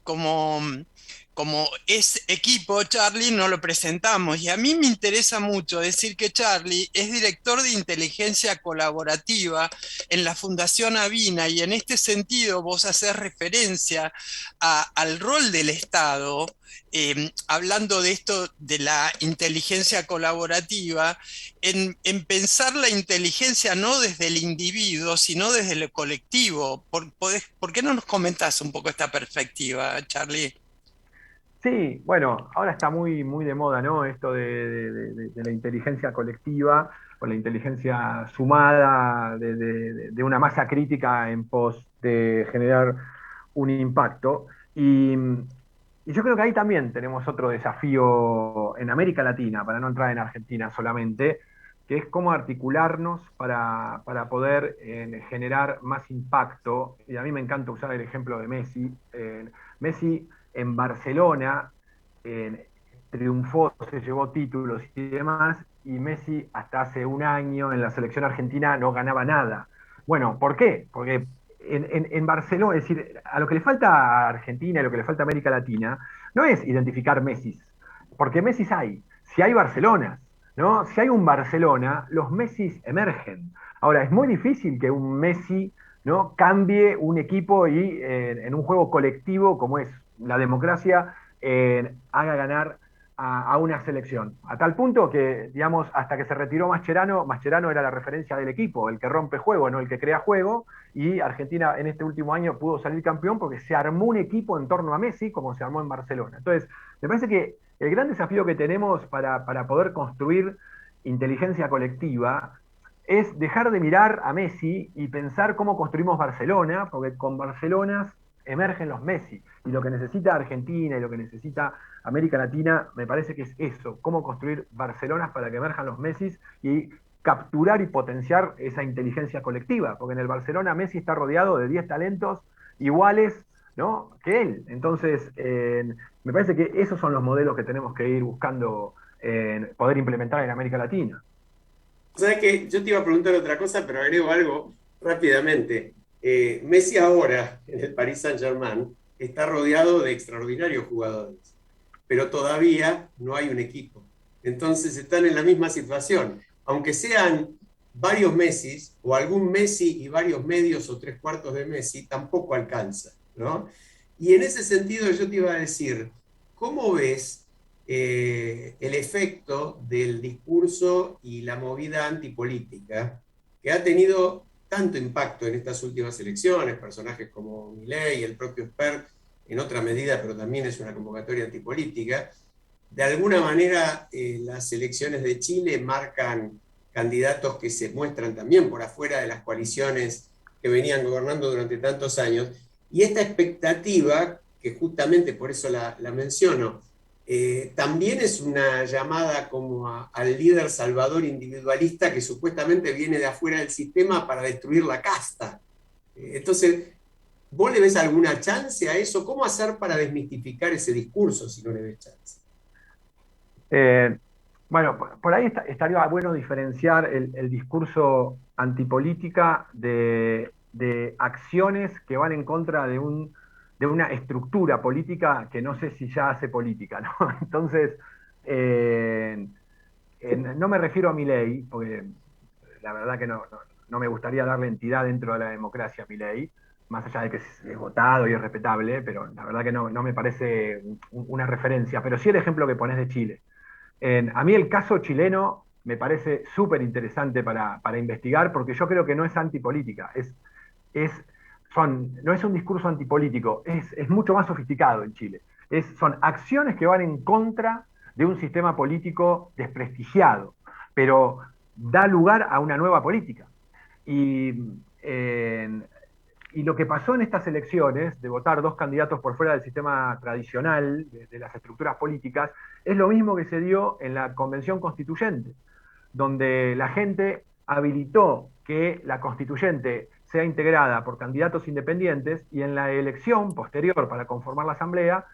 como es equipo, Charlie no lo presentamos, y a mí me interesa mucho decir que Charlie es director de inteligencia colaborativa en la Fundación Avina, y en este sentido vos haces referencia al rol del Estado, hablando de esto de la inteligencia colaborativa, en pensar la inteligencia no desde el individuo, sino desde el colectivo. ¿Por qué no nos comentás un poco esta perspectiva, Charlie? Sí, bueno, ahora está muy, muy de moda, ¿no? Esto de la inteligencia colectiva o la inteligencia sumada de una masa crítica en pos de generar un impacto. Y yo creo que ahí también tenemos otro desafío en América Latina, para no entrar en Argentina solamente, que es cómo articularnos para poder generar más impacto. Y a mí me encanta usar el ejemplo de Messi. Messi en Barcelona triunfó, se llevó títulos y demás, y Messi hasta hace un año en la selección argentina no ganaba nada. Bueno, ¿por qué? Porque en Barcelona, es decir, a lo que le falta a Argentina y lo que le falta a América Latina, no es identificar Messis, porque Messis hay, si hay Barcelonas, ¿no? Si hay un Barcelona, los Messis emergen. Ahora, es muy difícil que un Messi, ¿no?, cambie un equipo y en un juego colectivo como es la democracia, haga ganar a una selección. A tal punto que, digamos, hasta que se retiró Mascherano, Mascherano era la referencia del equipo, el que rompe juego, no el que crea juego, y Argentina en este último año pudo salir campeón porque se armó un equipo en torno a Messi, como se armó en Barcelona. Entonces, me parece que el gran desafío que tenemos para poder construir inteligencia colectiva es dejar de mirar a Messi y pensar cómo construimos Barcelona, porque con Barcelona emergen los Messi, y lo que necesita Argentina y lo que necesita América Latina, me parece que es eso, cómo construir Barcelonas para que emerjan los Messi y capturar y potenciar esa inteligencia colectiva, porque en el Barcelona Messi está rodeado de 10 talentos iguales, ¿no?, que él. Entonces, me parece que esos son los modelos que tenemos que ir buscando poder implementar en América Latina. ¿Sabes qué? Yo te iba a preguntar otra cosa, pero agrego algo rápidamente. Messi ahora, en el Paris Saint-Germain, está rodeado de extraordinarios jugadores, pero todavía no hay un equipo. Entonces están en la misma situación. Aunque sean varios Messi, o algún Messi y varios medios o 3/4 de Messi, tampoco alcanza, ¿no? Y en ese sentido yo te iba a decir, ¿cómo ves el efecto del discurso y la movida antipolítica que ha tenido tanto impacto en estas últimas elecciones, personajes como Milei y el propio Spert en otra medida, pero también es una convocatoria antipolítica? De alguna manera, las elecciones de Chile marcan candidatos que se muestran también por afuera de las coaliciones que venían gobernando durante tantos años, y esta expectativa, que justamente por eso la menciono, también es una llamada como al líder salvador individualista que supuestamente viene de afuera del sistema para destruir la casta. Entonces, ¿vos le ves alguna chance a eso? ¿Cómo hacer para desmistificar ese discurso si no le ves chance? Bueno, por ahí estaría bueno diferenciar el discurso antipolítica de acciones que van en contra de una estructura política que no sé si ya hace política, ¿no? Entonces, no me refiero a Milei, porque la verdad que no me gustaría darle entidad dentro de la democracia a Milei, más allá de que es votado y es respetable, pero la verdad que no me parece una referencia. Pero sí el ejemplo que pones de Chile. A mí el caso chileno me parece súper interesante para investigar, porque yo creo que no es antipolítica, no es un discurso antipolítico, es mucho más sofisticado en Chile. Son acciones que van en contra de un sistema político desprestigiado, pero da lugar a una nueva política. Y lo que pasó en estas elecciones, de votar 2 candidatos por fuera del sistema tradicional, de las estructuras políticas, es lo mismo que se dio en la Convención Constituyente, donde la gente habilitó que la Constituyente sea integrada por candidatos independientes, y en la elección posterior para conformar la Asamblea,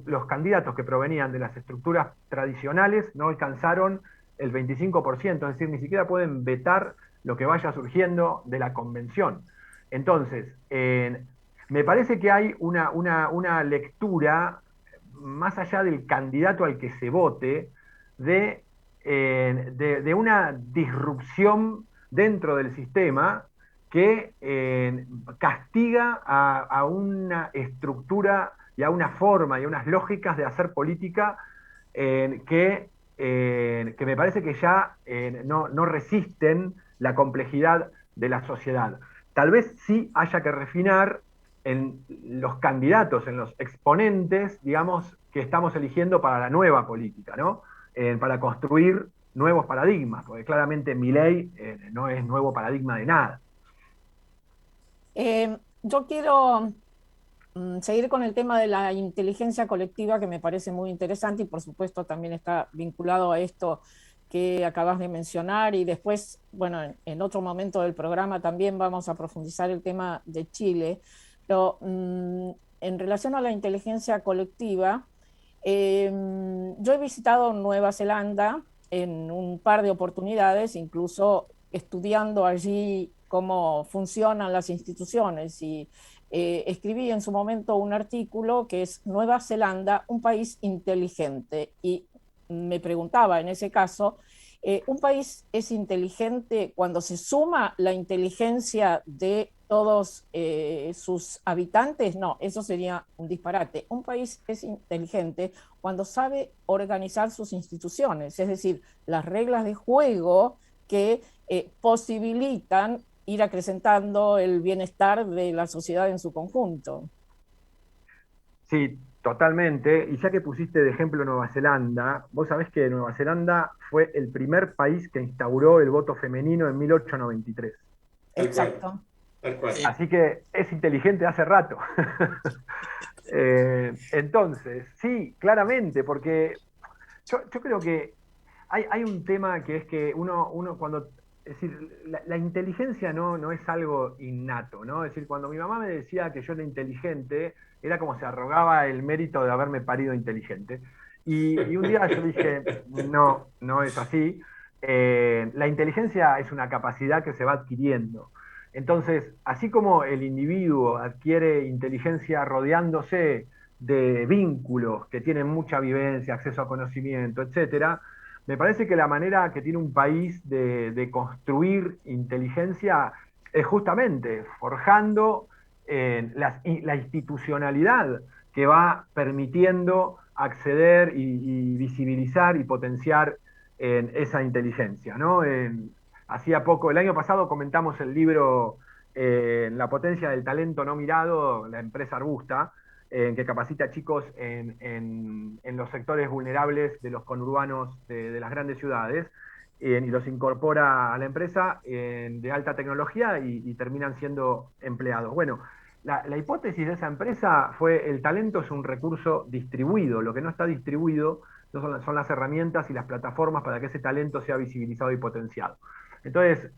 los candidatos que provenían de las estructuras tradicionales no alcanzaron el 25%, es decir, ni siquiera pueden vetar lo que vaya surgiendo de la convención. Entonces, me parece que hay una lectura, más allá del candidato al que se vote, de una disrupción dentro del sistema que castiga a una estructura y a una forma y a unas lógicas de hacer política que me parece que ya no resisten la complejidad de la sociedad. Tal vez sí haya que refinar en los candidatos, en los exponentes, digamos, que estamos eligiendo para la nueva política, ¿no? Para construir nuevos paradigmas, porque claramente Milei no es nuevo paradigma de nada. Yo quiero seguir con el tema de la inteligencia colectiva, que me parece muy interesante y por supuesto también está vinculado a esto que acabas de mencionar, y después, bueno, en otro momento del programa también vamos a profundizar el tema de Chile, pero en relación a la inteligencia colectiva, yo he visitado Nueva Zelanda en un par de oportunidades, incluso estudiando allí cómo funcionan las instituciones, y escribí en su momento un artículo que es Nueva Zelanda, un país inteligente, y me preguntaba en ese caso, ¿un país es inteligente cuando se suma la inteligencia de todos sus habitantes, no, eso sería un disparate. Un país es inteligente cuando sabe organizar sus instituciones, es decir, las reglas de juego que posibilitan ir acrecentando el bienestar de la sociedad en su conjunto. Sí, totalmente. Y ya que pusiste de ejemplo Nueva Zelanda, vos sabés que Nueva Zelanda fue el primer país que instauró el voto femenino en 1893. Exacto. Tal cual. Así que es inteligente hace rato. Entonces, sí, claramente, porque yo creo que hay un tema que es que uno cuando, es decir, la inteligencia no es algo innato, ¿no? Es decir, cuando mi mamá me decía que yo era inteligente, era como se arrogaba el mérito de haberme parido inteligente. Y un día yo dije, no es así. La inteligencia es una capacidad que se va adquiriendo. Entonces, así como el individuo adquiere inteligencia rodeándose de vínculos que tienen mucha vivencia, acceso a conocimiento, etcétera, me parece que la manera que tiene un país de construir inteligencia es justamente forjando la institucionalidad que va permitiendo acceder y visibilizar y potenciar esa inteligencia, ¿no? Hacía poco, el año pasado comentamos el libro La potencia del talento no mirado, la empresa Arbusta, que capacita a chicos en los sectores vulnerables de los conurbanos de las grandes ciudades, y los incorpora a la empresa de alta tecnología y terminan siendo empleados. Bueno, la hipótesis de esa empresa fue: el talento es un recurso distribuido, lo que no está distribuido son las herramientas y las plataformas para que ese talento sea visibilizado y potenciado. Entonces,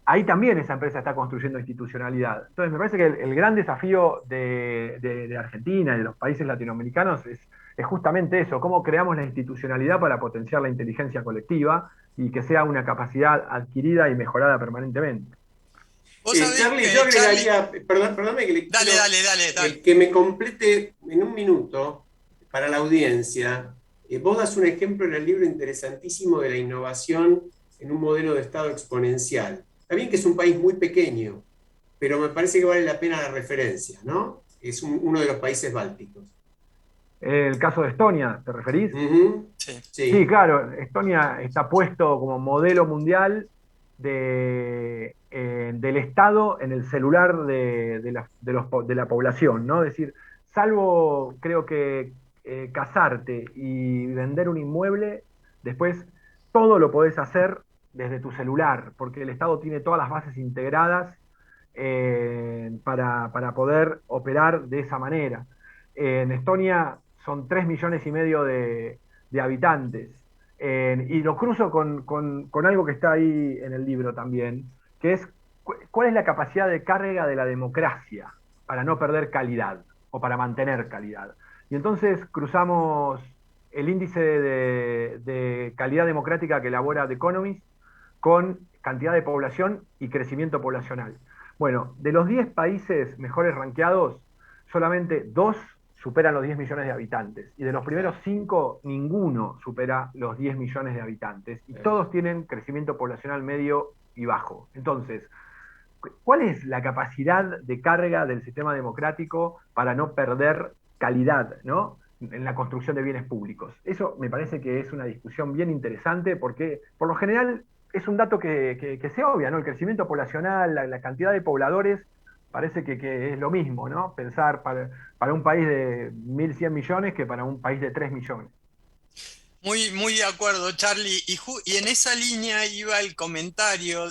ahí también esa empresa está construyendo institucionalidad. Entonces, me parece que el gran desafío de Argentina y de los países latinoamericanos es justamente eso: cómo creamos la institucionalidad para potenciar la inteligencia colectiva y que sea una capacidad adquirida y mejorada permanentemente. Charlie, yo agregaría, perdóname que le Dale. que me complete en un minuto para la audiencia. Vos das un ejemplo en el libro interesantísimo de la innovación en un modelo de Estado exponencial. Está bien que es un país muy pequeño, pero me parece que vale la pena la referencia, ¿no? Es uno de los países bálticos. El caso de Estonia, ¿te referís? Sí. Sí, claro. Estonia está puesto como modelo mundial del Estado en el celular de la población, ¿no? Es decir, salvo, creo que casarte y vender un inmueble, después todo lo podés hacer desde tu celular, porque el Estado tiene todas las bases integradas para poder operar de esa manera. En Estonia son 3,5 millones de habitantes. Y lo cruzo con algo que está ahí en el libro también, que es cuál es la capacidad de carga de la democracia para no perder calidad o para mantener calidad. Y entonces cruzamos el índice de calidad democrática que elabora The Economist con cantidad de población y crecimiento poblacional. Bueno, de los 10 países mejores rankeados, solamente 2 superan los 10 millones de habitantes. Y de los primeros 5, ninguno supera los 10 millones de habitantes. Y todos tienen crecimiento poblacional medio y bajo. Entonces, ¿cuál es la capacidad de carga del sistema democrático para no perder calidad, ¿no?, en la construcción de bienes públicos? Eso me parece que es una discusión bien interesante, porque por lo general es un dato que se obvia, ¿no? El crecimiento poblacional, la cantidad de pobladores, parece que es lo mismo, ¿no? Pensar para un país de 1.100 millones que para un país de 3 millones. Muy de acuerdo, Charlie. Y en esa línea iba el comentario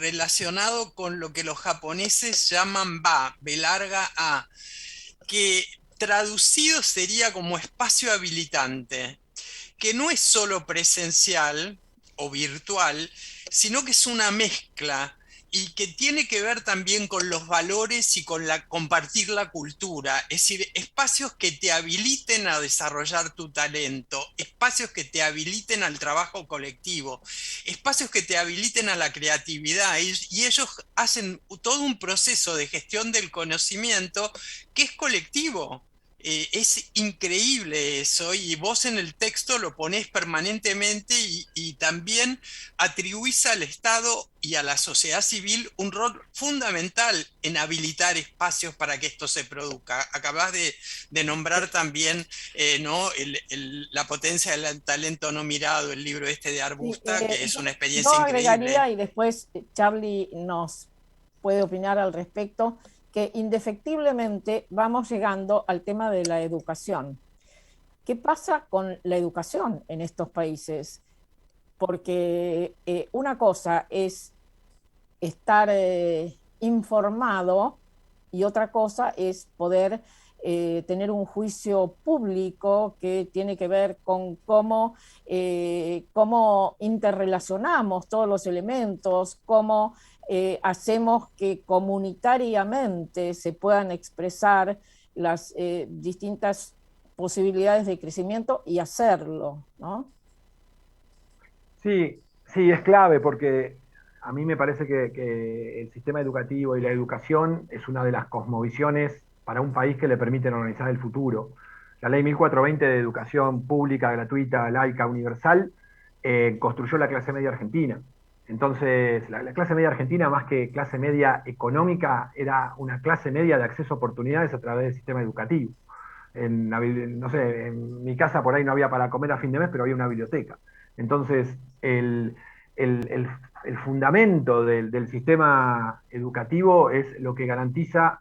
relacionado con lo que los japoneses llaman B larga A, que traducido sería como espacio habilitante, que no es solo presencial o virtual, sino que es una mezcla y que tiene que ver también con los valores y con compartir la cultura, es decir, espacios que te habiliten a desarrollar tu talento, espacios que te habiliten al trabajo colectivo, espacios que te habiliten a la creatividad, y ellos hacen todo un proceso de gestión del conocimiento que es colectivo. Es increíble eso, y vos en el texto lo ponés permanentemente y también atribuís al Estado y a la sociedad civil un rol fundamental en habilitar espacios para que esto se produzca. Acabás de nombrar también ¿no? La potencia del talento no mirado, el libro este de Arbusta, que es una Yo experiencia increíble. agregaría, y después Charlie nos puede opinar al respecto, que indefectiblemente vamos llegando al tema de la educación. ¿Qué pasa con la educación en estos países? Porque una cosa es estar informado y otra cosa es poder tener un juicio público que tiene que ver con cómo interrelacionamos todos los elementos, cómo hacemos que comunitariamente se puedan expresar las distintas posibilidades de crecimiento y hacerlo, ¿no? Sí, sí, es clave porque a mí me parece que el sistema educativo y la educación es una de las cosmovisiones para un país que le permiten organizar el futuro. La ley 1420 de educación pública, gratuita, laica, universal, construyó la clase media argentina. Entonces, la clase media argentina, más que clase media económica, era una clase media de acceso a oportunidades a través del sistema educativo. No sé, en mi casa por ahí no había para comer a fin de mes, pero había una biblioteca. Entonces, el fundamento del sistema educativo es lo que garantiza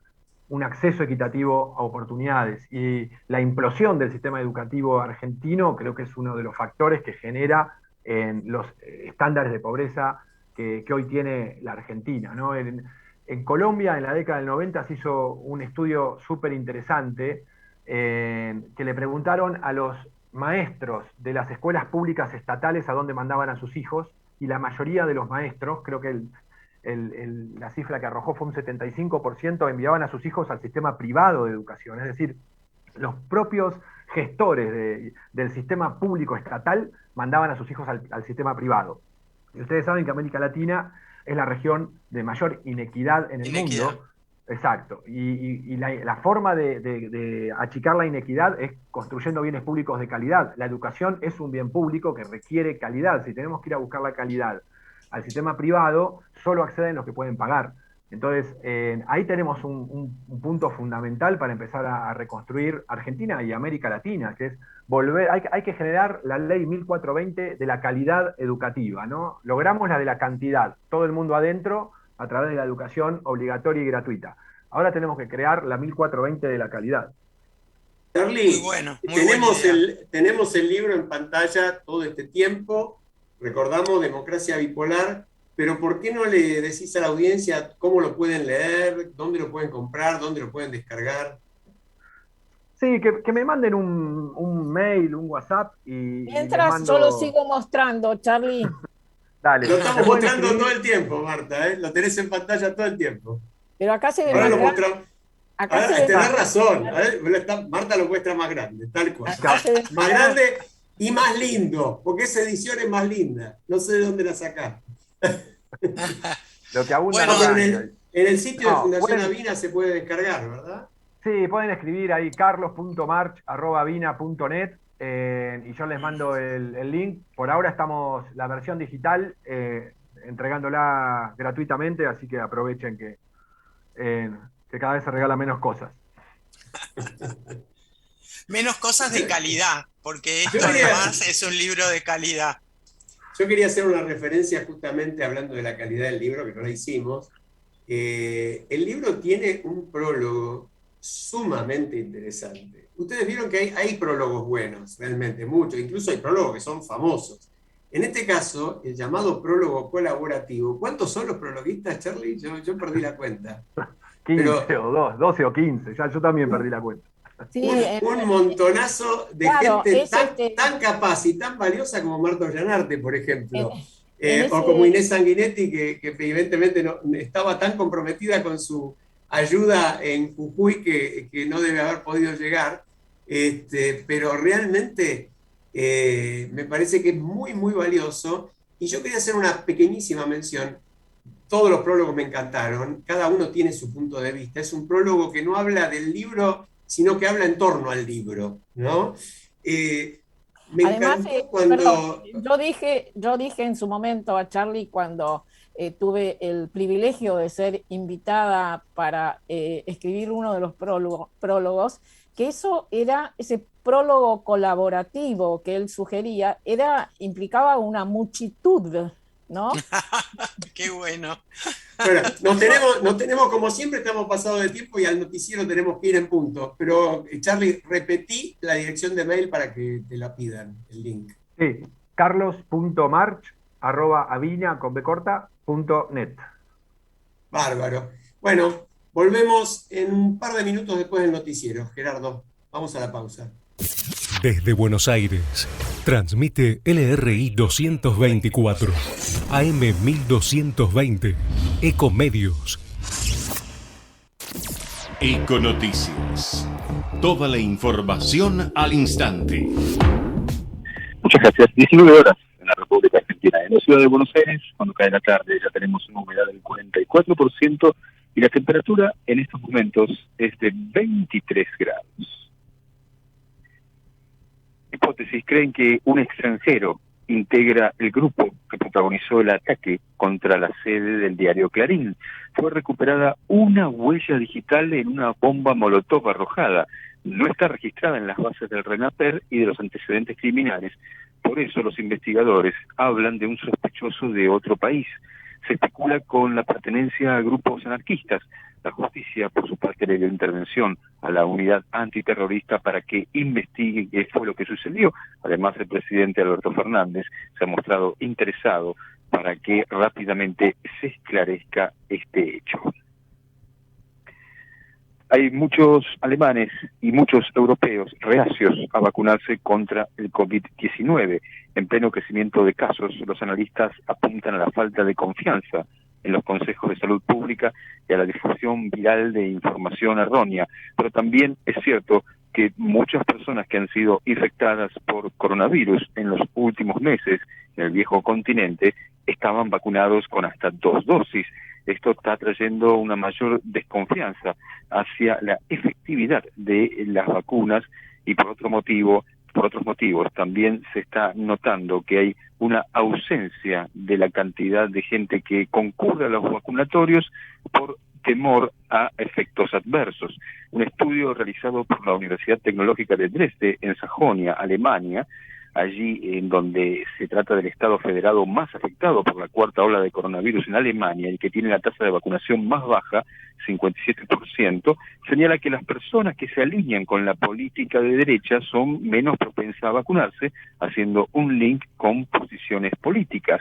un acceso equitativo a oportunidades. Y la implosión del sistema educativo argentino creo que es uno de los factores que genera los estándares de pobreza que hoy tiene la Argentina, ¿no? En Colombia, en la década del 90, se hizo un estudio súper interesante que le preguntaron a los maestros de las escuelas públicas estatales a dónde mandaban a sus hijos, y la mayoría de los maestros, creo que la cifra que arrojó fue un 75%, enviaban a sus hijos al sistema privado de educación. Es decir, los propios gestores del sistema público estatal mandaban a sus hijos al sistema privado. Y ustedes saben que América Latina es la región de mayor inequidad en el mundo. Exacto. Y la forma de achicar la inequidad es construyendo bienes públicos de calidad. La educación es un bien público que requiere calidad. Si tenemos que ir a buscar la calidad al sistema privado, solo acceden los que pueden pagar. Entonces, ahí tenemos un punto fundamental para empezar a reconstruir Argentina y América Latina, que es volver, hay que generar la ley 1420 de la calidad educativa, ¿no? Logramos la de la cantidad, todo el mundo adentro, a través de la educación obligatoria y gratuita. Ahora tenemos que crear la 1420 de la calidad. Charlie, tenemos el libro en pantalla todo este tiempo, recordamos Democracia Bipolar, pero ¿por qué no le decís a la audiencia cómo lo pueden leer, dónde lo pueden comprar, dónde lo pueden descargar? Sí, que me manden un mail, un WhatsApp y mientras mando... yo lo sigo mostrando, Charlie. Dale. Lo estamos mostrando todo el tiempo, Marta, ¿eh? Lo tenés en pantalla todo el tiempo. Pero acá se ve Ahora más lo grande. mostramos. Tenés razón. Marta lo muestra más grande, tal cual. Más grande y más lindo, porque esa edición es más linda. No sé de dónde la sacás. Lo que abunda en el sitio de Fundación Avina se puede descargar, ¿verdad? Sí, pueden escribir ahí carlos.march@avina.net y yo les mando el link. Por ahora estamos la versión digital entregándola gratuitamente, así que aprovechen que cada vez se regala menos cosas. Menos cosas de calidad, porque esto además es un libro de calidad. Yo quería hacer una referencia justamente hablando de la calidad del libro, que no la hicimos. El libro tiene un prólogo sumamente interesante. Ustedes vieron que hay prólogos buenos, realmente, muchos. Incluso hay prólogos que son famosos. En este caso, el llamado prólogo colaborativo. ¿Cuántos son los prologuistas, Charlie? Yo perdí la cuenta. 15 o 12 o 15. Ya yo también perdí la cuenta. Sí, un montonazo de gente tan capaz y tan valiosa como Marta Ollanarte, por ejemplo, o como Inés Sanguinetti, que evidentemente no, estaba tan comprometida con su ayuda en Jujuy que no debe haber podido llegar, pero realmente me parece que es muy, muy valioso. Y yo quería hacer una pequeñísima mención. Todos los prólogos me encantaron, cada uno tiene su punto de vista. Es un prólogo que no habla del libro, sino que habla en torno al libro, ¿no? Me Además, encantó cuando... yo dije en su momento a Charlie cuando tuve el privilegio de ser invitada para escribir uno de los prólogos, que ese prólogo colaborativo que él sugería, implicaba una multitud, ¿no? Qué bueno. Bueno, nos tenemos, como siempre, estamos pasados de tiempo y al noticiero tenemos que ir en punto. Pero, Charlie, repetí la dirección de mail para que te la pidan, el link. Sí, carlos.march@avina.net. Bárbaro. Bueno, volvemos en un par de minutos después del noticiero. Gerardo, vamos a la pausa. Desde Buenos Aires, transmite LRI 224, AM 1220, Ecomedios. Econoticias. Toda la información al instante. Muchas gracias. 19 horas en la República Argentina. En la ciudad de Buenos Aires, cuando cae la tarde, ya tenemos una humedad del 44% y la temperatura en estos momentos es de 23 grados. Hipótesis: creen que un extranjero integra el grupo que protagonizó el ataque contra la sede del diario Clarín. Fue recuperada una huella digital en una bomba molotov arrojada. No está registrada en las bases del RENAPER y de los antecedentes criminales. Por eso los investigadores hablan de un sospechoso de otro país. Se especula con la pertenencia a grupos anarquistas. La justicia, por su parte, le dio intervención a la unidad antiterrorista para que investigue qué fue lo que sucedió. Además, el presidente Alberto Fernández se ha mostrado interesado para que rápidamente se esclarezca este hecho. Hay muchos alemanes y muchos europeos reacios a vacunarse contra el COVID-19. En pleno crecimiento de casos, los analistas apuntan a la falta de confianza en los consejos de salud pública y a la difusión viral de información errónea. Pero también es cierto que muchas personas que han sido infectadas por coronavirus en los últimos meses en el viejo continente estaban vacunados con hasta 2 dosis. Esto está trayendo una mayor desconfianza hacia la efectividad de las vacunas y por otros motivos también se está notando que hay una ausencia de la cantidad de gente que concurre a los vacunatorios por temor a efectos adversos. Un estudio realizado por la Universidad Tecnológica de Dresde en Sajonia, Alemania, allí en donde se trata del estado federado más afectado por la cuarta ola de coronavirus en Alemania y que tiene la tasa de vacunación más baja, 57%, señala que las personas que se alinean con la política de derecha son menos propensas a vacunarse, haciendo un link con posiciones políticas.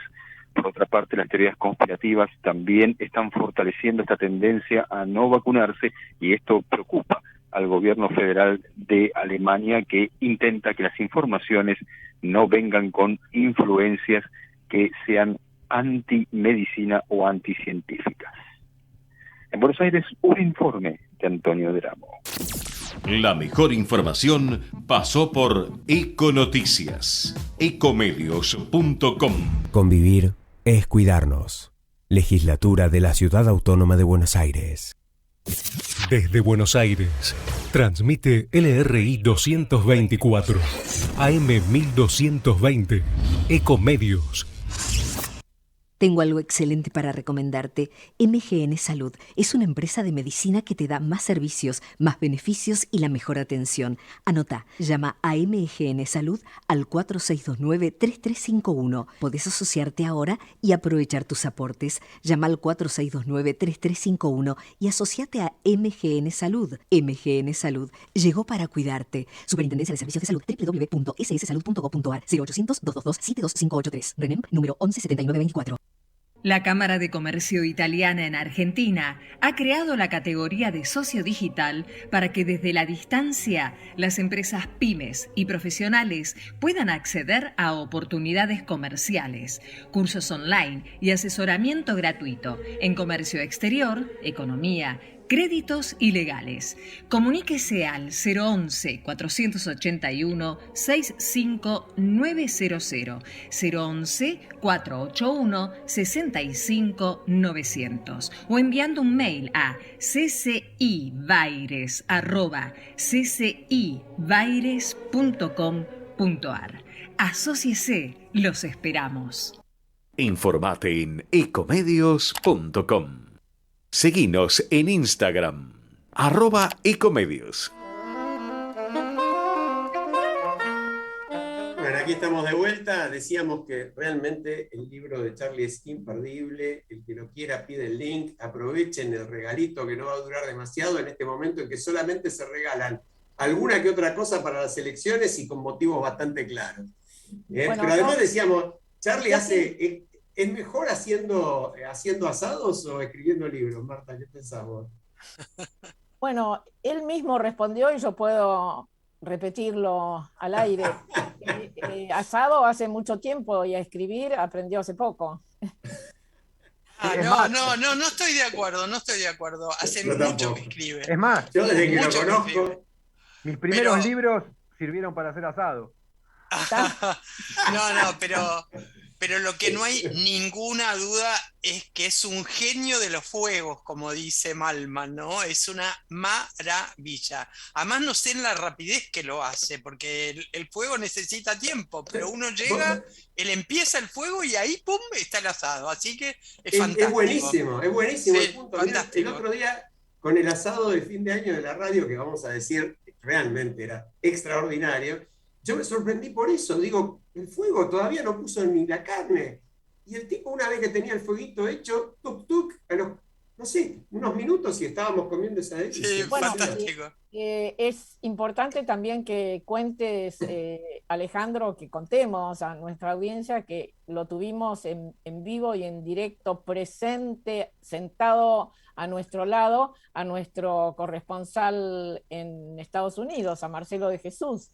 Por otra parte, las teorías conspirativas también están fortaleciendo esta tendencia a no vacunarse y esto preocupa al gobierno federal de Alemania, que intenta que las informaciones no vengan con influencias que sean antimedicina o anticientíficas. En Buenos Aires, un informe de Antonio Dramo. La mejor información pasó por Econoticias. Ecomedios.com. Convivir es cuidarnos. Legislatura de la Ciudad Autónoma de Buenos Aires. Desde Buenos Aires, transmite LRI 224, AM 1220, Ecomedios. Tengo algo excelente para recomendarte. MGN Salud es una empresa de medicina que te da más servicios, más beneficios y la mejor atención. Anota, llama a MGN Salud al 4629-3351. Podés asociarte ahora y aprovechar tus aportes. Llama al 4629-3351 y asociate a MGN Salud. MGN Salud llegó para cuidarte. Superintendencia de Servicios de Salud, www.sssalud.gov.ar, 0800-222-72583. RENEM, número 117924. La Cámara de Comercio Italiana en Argentina ha creado la categoría de socio digital para que desde la distancia las empresas pymes y profesionales puedan acceder a oportunidades comerciales, cursos online y asesoramiento gratuito en comercio exterior, economía, créditos y legales. Comuníquese al 011-481-65900, 011-481-65900 o enviando un mail a ccibaires@ccibaires.com.ar. Asóciese, los esperamos. Informate en ecomedios.com. Seguinos en Instagram, @ecomedios. Bueno, aquí estamos de vuelta. Decíamos que realmente el libro de Charlie es imperdible. El que lo quiera pide el link. Aprovechen el regalito que no va a durar demasiado en este momento en que solamente se regalan alguna que otra cosa para las elecciones y con motivos bastante claros. Bueno, pero además decíamos, Charlie hace... ¿Es mejor haciendo asados o escribiendo libros, Marta? ¿Qué pensás vos? Bueno, él mismo respondió y yo puedo repetirlo al aire. Asado hace mucho tiempo y a escribir aprendió hace poco. No estoy de acuerdo, Hace mucho que escribe. Es más, yo desde que lo conozco, mis primeros libros sirvieron para hacer asado. Pero lo que no hay ninguna duda es que es un genio de los fuegos, como dice Malman, ¿no? Es una maravilla. Además no sé en la rapidez que lo hace, porque el fuego necesita tiempo, pero uno llega, él empieza el fuego y ahí, ¡pum!, está el asado. Así que es fantástico. Es buenísimo Sí, el punto. Mirá, el otro día, con el asado de fin de año de la radio, que vamos a decir, realmente era extraordinario, yo me sorprendí por eso. Digo, el fuego todavía no puso ni la carne. Y el tipo, una vez que tenía el fueguito hecho, a los, no sé, unos minutos y estábamos comiendo esa delicia. Sí, bueno, fantástico. Es importante también que cuentes, Alejandro, que contemos a nuestra audiencia que lo tuvimos en vivo y en directo, presente, sentado a nuestro lado, a nuestro corresponsal en Estados Unidos, a Marcelo de Jesús,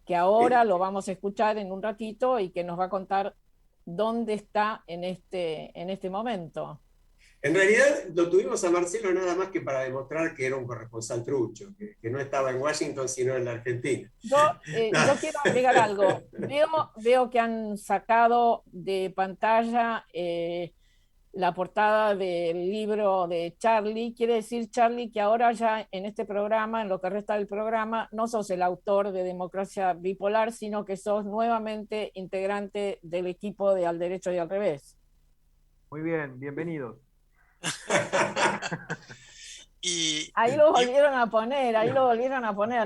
que ahora lo vamos a escuchar en un ratito y que nos va a contar dónde está en este momento. En realidad lo tuvimos a Marcelo nada más que para demostrar que era un corresponsal trucho, que no estaba en Washington sino en la Argentina. Yo quiero agregar algo. Veo que han sacado de pantalla la portada del libro de Charlie. Quiere decir, Charlie, que ahora ya en este programa, en lo que resta del programa, no sos el autor de Democracia Bipolar, sino que sos nuevamente integrante del equipo de Al Derecho y al Revés. Muy bien, bienvenidos. Ahí lo volvieron a poner,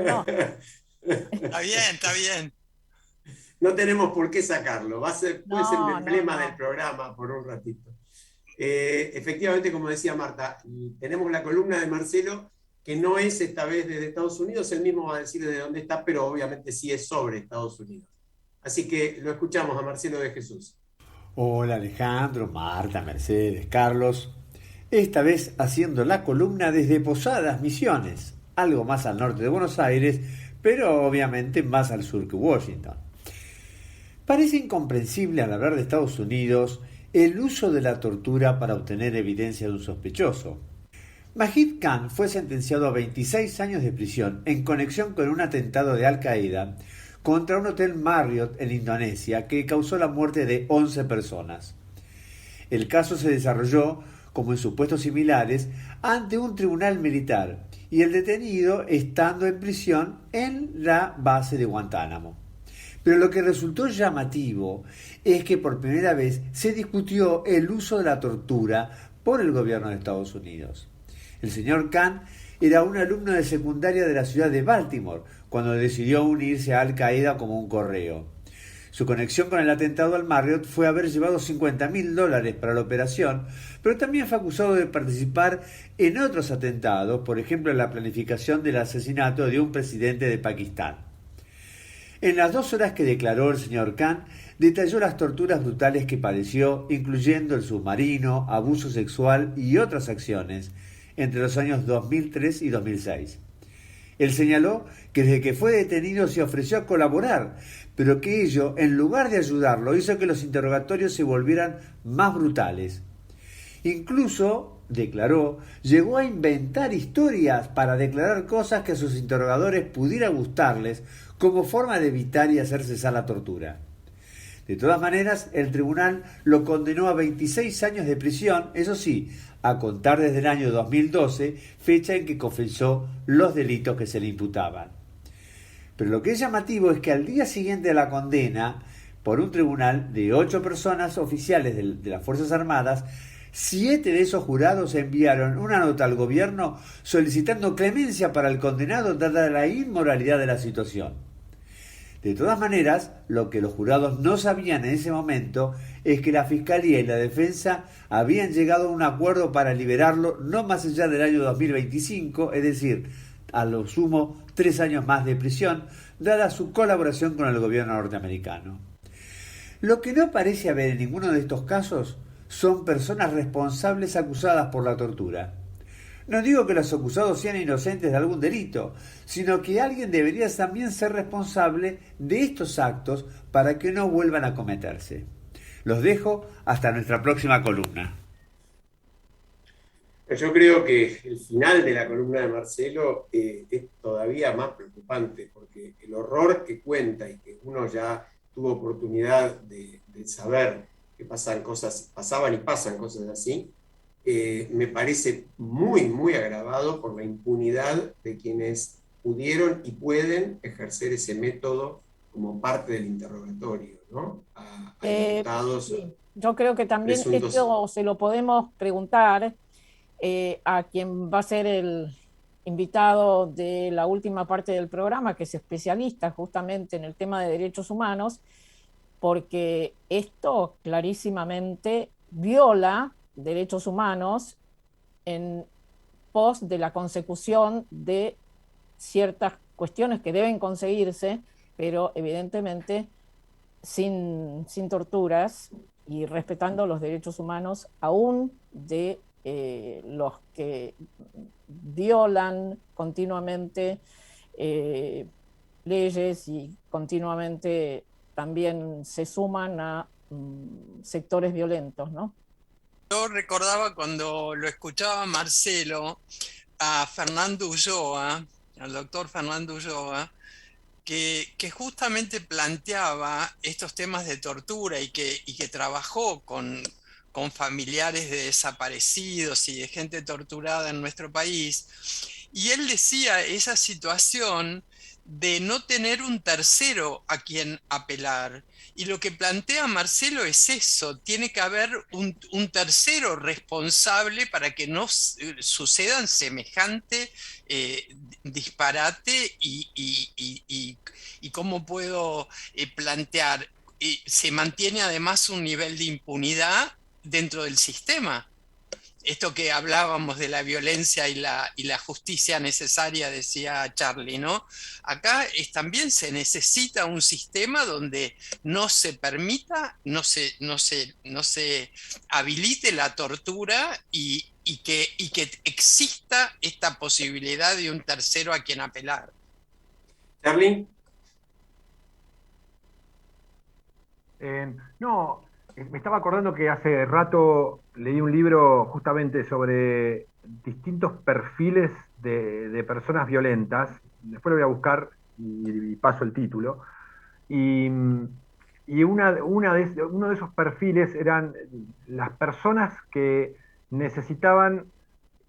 ¿no? Está bien. No tenemos por qué sacarlo, puede ser el emblema del programa por un ratito. Efectivamente, como decía Marta, tenemos la columna de Marcelo, que no es esta vez desde Estados Unidos, él mismo va a decir desde dónde está, pero obviamente sí es sobre Estados Unidos. Así que lo escuchamos a Marcelo de Jesús. Hola Alejandro, Marta, Mercedes, Carlos. Esta vez haciendo la columna desde Posadas, Misiones, algo más al norte de Buenos Aires, pero obviamente más al sur que Washington. Parece incomprensible al hablar de Estados Unidos el uso de la tortura para obtener evidencia de un sospechoso. Majid Khan fue sentenciado a 26 años de prisión en conexión con un atentado de Al-Qaeda contra un hotel Marriott en Indonesia que causó la muerte de 11 personas. El caso se desarrolló, como en supuestos similares, ante un tribunal militar y el detenido estando en prisión en la base de Guantánamo. Pero lo que resultó llamativo es que por primera vez se discutió el uso de la tortura por el gobierno de Estados Unidos. El señor Khan era un alumno de secundaria de la ciudad de Baltimore cuando decidió unirse a Al-Qaeda como un correo. Su conexión con el atentado al Marriott fue haber llevado $50.000 para la operación, pero también fue acusado de participar en otros atentados, por ejemplo en la planificación del asesinato de un presidente de Pakistán. En las 2 horas que declaró el señor Khan, detalló las torturas brutales que padeció, incluyendo el submarino, abuso sexual y otras acciones, entre los años 2003 y 2006. Él señaló que desde que fue detenido se ofreció a colaborar, pero que ello, en lugar de ayudarlo, hizo que los interrogatorios se volvieran más brutales. Incluso declaró, llegó a inventar historias para declarar cosas que a sus interrogadores pudiera gustarles como forma de evitar y hacer cesar la tortura. De todas maneras, el tribunal lo condenó a 26 años de prisión, eso sí, a contar desde el año 2012, fecha en que confesó los delitos que se le imputaban. Pero lo que es llamativo es que al día siguiente de la condena, por un tribunal de 8 personas oficiales de las Fuerzas Armadas, 7 de esos jurados enviaron una nota al gobierno solicitando clemencia para el condenado dada la inmoralidad de la situación. De todas maneras, lo que los jurados no sabían en ese momento es que la Fiscalía y la Defensa habían llegado a un acuerdo para liberarlo no más allá del año 2025, es decir, a lo sumo 3 años más de prisión, dada su colaboración con el gobierno norteamericano. Lo que no parece haber en ninguno de estos casos son personas responsables acusadas por la tortura. No digo que los acusados sean inocentes de algún delito, sino que alguien debería también ser responsable de estos actos para que no vuelvan a cometerse. Los dejo hasta nuestra próxima columna. Yo creo que el final de la columna de Marcelo es todavía más preocupante, porque el horror que cuenta y que uno ya tuvo oportunidad de saber que pasaban y pasan cosas así, me parece muy, muy agravado por la impunidad de quienes pudieron y pueden ejercer ese método como parte del interrogatorio, ¿no? A imputados, sí. Yo creo que también presuntos. esto se lo podemos preguntar a quien va a ser el invitado de la última parte del programa, que es especialista justamente en el tema de derechos humanos, porque esto clarísimamente viola derechos humanos en pos de la consecución de ciertas cuestiones que deben conseguirse, pero evidentemente sin torturas y respetando los derechos humanos aún de los que violan continuamente leyes y continuamente también se suman a sectores violentos, ¿no? Yo recordaba cuando lo escuchaba Marcelo a Fernando Ulloa, al doctor Fernando Ulloa, que justamente planteaba estos temas de tortura y que trabajó con familiares de desaparecidos y de gente torturada en nuestro país. Y él decía esa situación de no tener un tercero a quien apelar. Y lo que plantea Marcelo es eso, tiene que haber un tercero responsable para que no sucedan semejante disparate y cómo puedo plantear, se mantiene además un nivel de impunidad dentro del sistema. Esto que hablábamos de la violencia y la justicia necesaria, decía Charlie, ¿no? Acá también se necesita un sistema donde no se permita, no se habilite la tortura y que exista esta posibilidad de un tercero a quien apelar. Charlie. No, me estaba acordando que hace rato leí un libro justamente sobre distintos perfiles de personas violentas. Después lo voy a buscar y paso el título. Y uno de esos perfiles eran las personas que necesitaban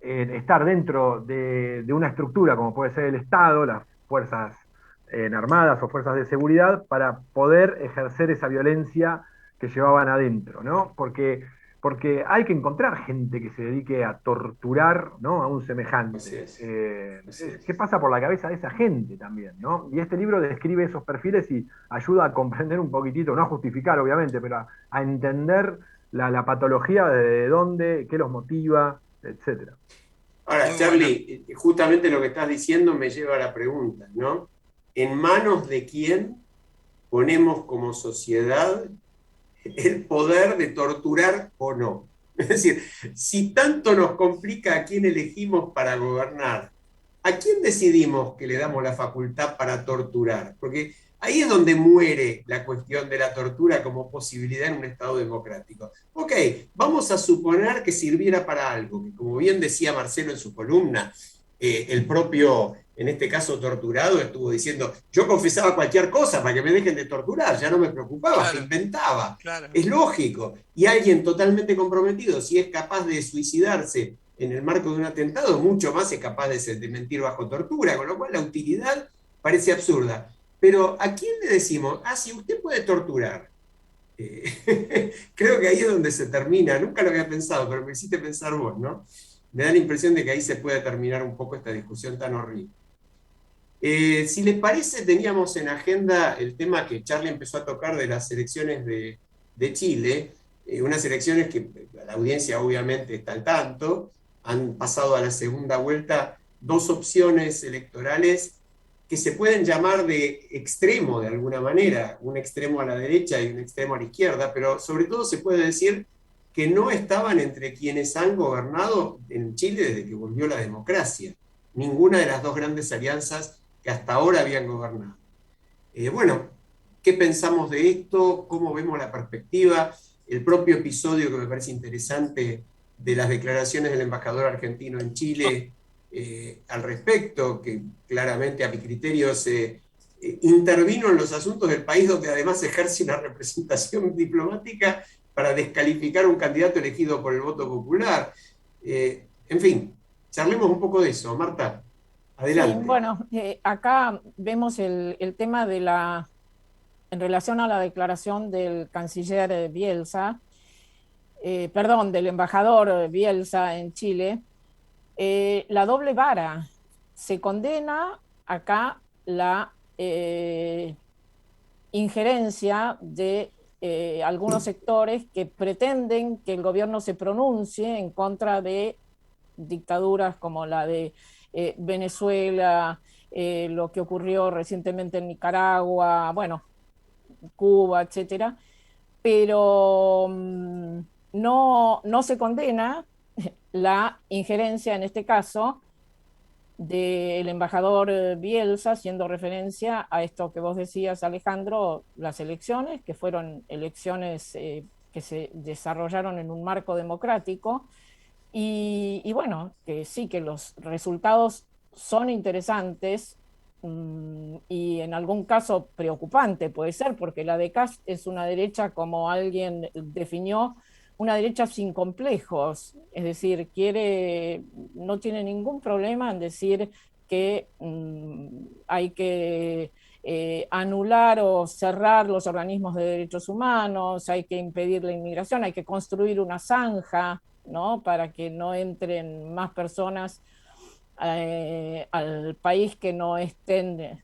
estar dentro de una estructura, como puede ser el Estado, las fuerzas armadas o fuerzas de seguridad, para poder ejercer esa violencia que llevaban adentro, ¿no? Porque hay que encontrar gente que se dedique a torturar, ¿no?, a un semejante. ¿Qué pasa por la cabeza de esa gente también, ¿no? Y este libro describe esos perfiles y ayuda a comprender un poquitito, no a justificar obviamente, pero a entender la patología de dónde, qué los motiva, etcétera. Ahora, Charlie, justamente lo que estás diciendo me lleva a la pregunta, ¿no? ¿En manos de quién ponemos como sociedad el poder de torturar o no? Es decir, si tanto nos complica a quién elegimos para gobernar, ¿a quién decidimos que le damos la facultad para torturar? Porque ahí es donde muere la cuestión de la tortura como posibilidad en un Estado democrático. Ok, vamos a suponer que sirviera para algo, que como bien decía Marcelo en su columna, el propio, en este caso torturado, estuvo diciendo, yo confesaba cualquier cosa para que me dejen de torturar, ya no me preocupaba, Claro, que inventaba. claro. Es lógico. Y alguien totalmente comprometido, si es capaz de suicidarse en el marco de un atentado, mucho más es capaz de mentir bajo tortura, con lo cual la utilidad parece absurda. Pero ¿a quién le decimos? Ah, si usted puede torturar. Creo que ahí es donde se termina, nunca lo había pensado, pero me hiciste pensar vos, ¿no? Me da la impresión de que ahí se puede terminar un poco esta discusión tan horrible. Si les parece, teníamos en agenda el tema que Charlie empezó a tocar de las elecciones de Chile, unas elecciones que la audiencia obviamente está al tanto, han pasado a la segunda vuelta dos opciones electorales que se pueden llamar de extremo de alguna manera, un extremo a la derecha y un extremo a la izquierda, pero sobre todo se puede decir que no estaban entre quienes han gobernado en Chile desde que volvió la democracia, ninguna de las dos grandes alianzas que hasta ahora habían gobernado. Bueno, ¿qué pensamos de esto? ¿Cómo vemos la perspectiva? El propio episodio que me parece interesante de las declaraciones del embajador argentino en Chile al respecto, que claramente a mi criterio se intervino en los asuntos del país donde además ejerce una representación diplomática para descalificar a un candidato elegido por el voto popular. En fin, charlemos un poco de eso. Marta, adelante. Sí, bueno, acá vemos el tema de en relación a la declaración del canciller Bielsa, del embajador Bielsa en Chile, la doble vara. Se condena acá la injerencia de algunos sectores que pretenden que el gobierno se pronuncie en contra de dictaduras como la de Venezuela, lo que ocurrió recientemente en Nicaragua, bueno, Cuba, etcétera, pero no se condena la injerencia, en este caso, del embajador Bielsa, haciendo referencia a esto que vos decías, Alejandro, las elecciones, que fueron elecciones que se desarrollaron en un marco democrático, y bueno, que sí, que los resultados son interesantes y en algún caso preocupante puede ser, porque la de Kast es una derecha, como alguien definió, una derecha sin complejos, es decir, no tiene ningún problema en decir que hay que anular o cerrar los organismos de derechos humanos, hay que impedir la inmigración, hay que construir una zanja, ¿no?, para que no entren más personas al país que no estén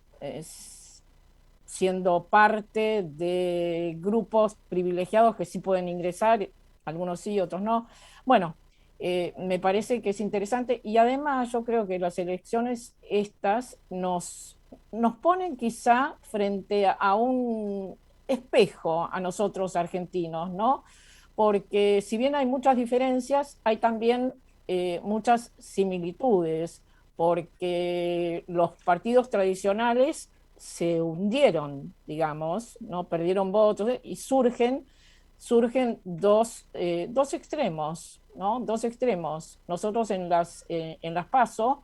siendo parte de grupos privilegiados que sí pueden ingresar, algunos sí, otros no. Bueno, me parece que es interesante y además yo creo que las elecciones estas nos ponen quizá frente a un espejo a nosotros argentinos, ¿no? Porque si bien hay muchas diferencias, hay también muchas similitudes, porque los partidos tradicionales se hundieron, digamos, ¿no? Perdieron votos y surgen dos extremos, ¿no? Dos extremos. Nosotros en las PASO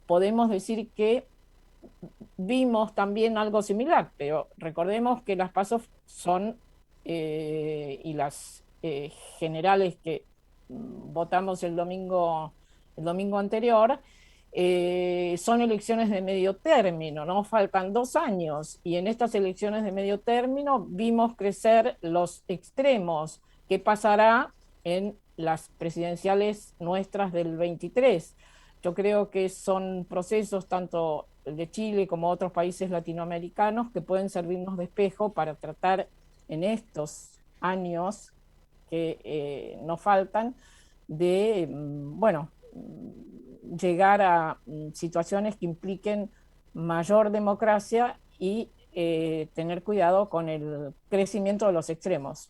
podemos decir que vimos también algo similar, pero recordemos que las PASO son, y las generales que votamos el domingo anterior, son elecciones de medio término, ¿no? Faltan 2 años y en estas elecciones de medio término vimos crecer los extremos. ¿Qué pasará en las presidenciales nuestras del 23? Yo creo que son procesos, tanto el de Chile como otros países latinoamericanos, que pueden servirnos de espejo para tratar en estos años que nos faltan de, bueno, llegar a situaciones que impliquen mayor democracia y tener cuidado con el crecimiento de los extremos.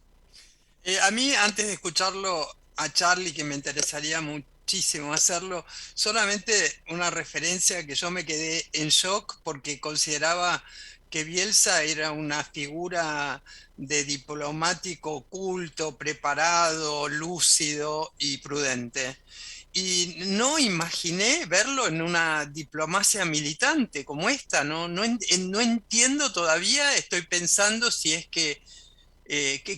A mí, antes de escucharlo a Charlie, que me interesaría muchísimo hacerlo. Solamente una referencia que yo me quedé en shock porque consideraba que Bielsa era una figura de diplomático culto, preparado, lúcido y prudente. Y no imaginé verlo en una diplomacia militante como esta, ¿no? No entiendo todavía, estoy pensando si es que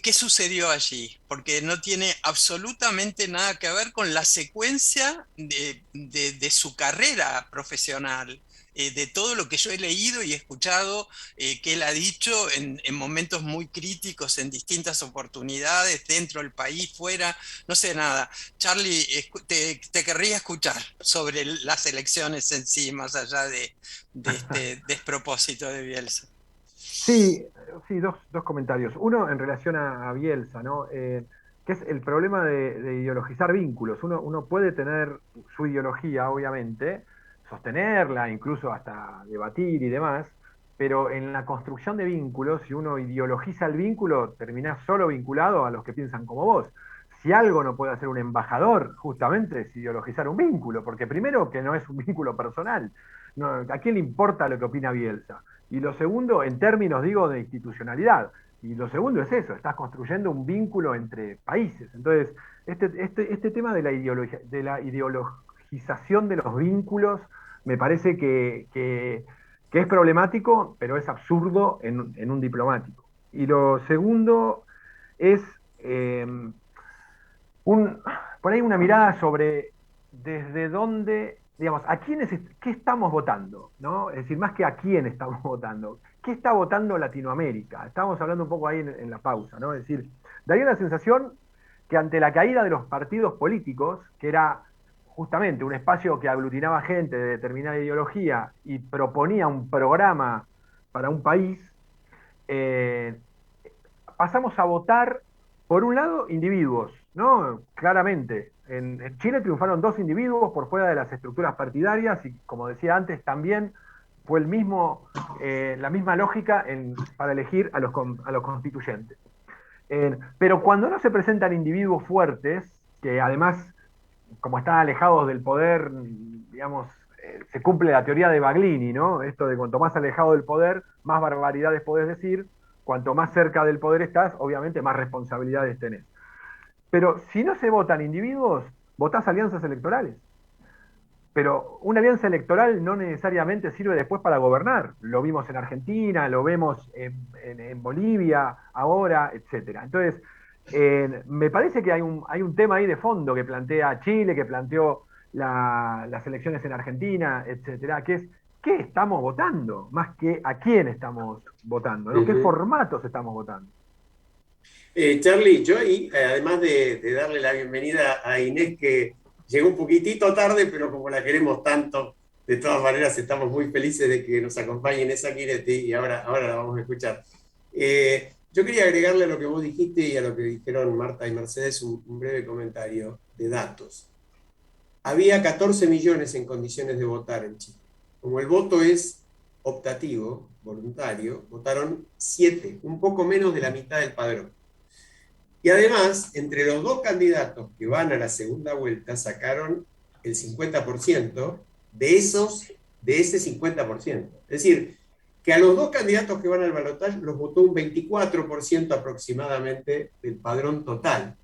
¿qué sucedió allí? Porque no tiene absolutamente nada que ver con la secuencia de su carrera profesional, de todo lo que yo he leído y escuchado que él ha dicho en momentos muy críticos, en distintas oportunidades, dentro del país, fuera, no sé nada. Charlie, te querría escuchar sobre las elecciones en sí, más allá de este despropósito de Bielsa. Sí, sí, dos comentarios. Uno en relación a Bielsa, ¿no? Que es el problema de ideologizar vínculos. Uno puede tener su ideología, obviamente, sostenerla, incluso hasta debatir y demás, pero en la construcción de vínculos, si uno ideologiza el vínculo, terminás solo vinculado a los que piensan como vos. Si algo no puede hacer un embajador, justamente, es ideologizar un vínculo, porque primero que no es un vínculo personal. No, ¿a quién le importa lo que opina Bielsa? Y lo segundo, en términos, digo, de institucionalidad. Y lo segundo es eso, estás construyendo un vínculo entre países. Entonces, este tema de la ideologización de los vínculos me parece que es problemático, pero es absurdo en un diplomático. Y lo segundo es por ahí una mirada sobre desde dónde, digamos, qué estamos votando, ¿no? Es decir, más que a quién estamos votando, ¿qué está votando Latinoamérica? Estábamos hablando un poco ahí en la pausa, ¿no? Es decir, daría la sensación que ante la caída de los partidos políticos, que era justamente un espacio que aglutinaba gente de determinada ideología y proponía un programa para un país, pasamos a votar, por un lado, individuos, ¿no? Claramente, en Chile triunfaron 2 individuos por fuera de las estructuras partidarias y, como decía antes, también fue la misma lógica para elegir a los constituyentes. Pero cuando no se presentan individuos fuertes, que además, como están alejados del poder, digamos, se cumple la teoría de Baglini, ¿no? Esto de cuanto más alejado del poder, más barbaridades podés decir, cuanto más cerca del poder estás, obviamente más responsabilidades tenés. Pero si no se votan individuos, votás alianzas electorales. Pero una alianza electoral no necesariamente sirve después para gobernar. Lo vimos en Argentina, lo vemos en Bolivia, ahora, etc. Entonces, me parece que hay un tema ahí de fondo que plantea Chile, que planteó las elecciones en Argentina, etc., que es qué estamos votando, más que a quién estamos votando, ¿no? ¿Qué formatos estamos votando? Charlie, yo ahí, además de darle la bienvenida a Inés, que llegó un poquitito tarde, pero como la queremos tanto, de todas maneras estamos muy felices de que nos acompañe Inés Sanguinetti y ahora la vamos a escuchar. Yo quería agregarle a lo que vos dijiste y a lo que dijeron Marta y Mercedes un breve comentario de datos. Había 14 millones en condiciones de votar en Chile. Como el voto es optativo, voluntario, votaron 7, un poco menos de la mitad del padrón. Y además, entre los 2 candidatos que van a la segunda vuelta, sacaron el 50% de ese 50%. Es decir, que a los 2 candidatos que van al balotaje los votó un 24% aproximadamente del padrón total.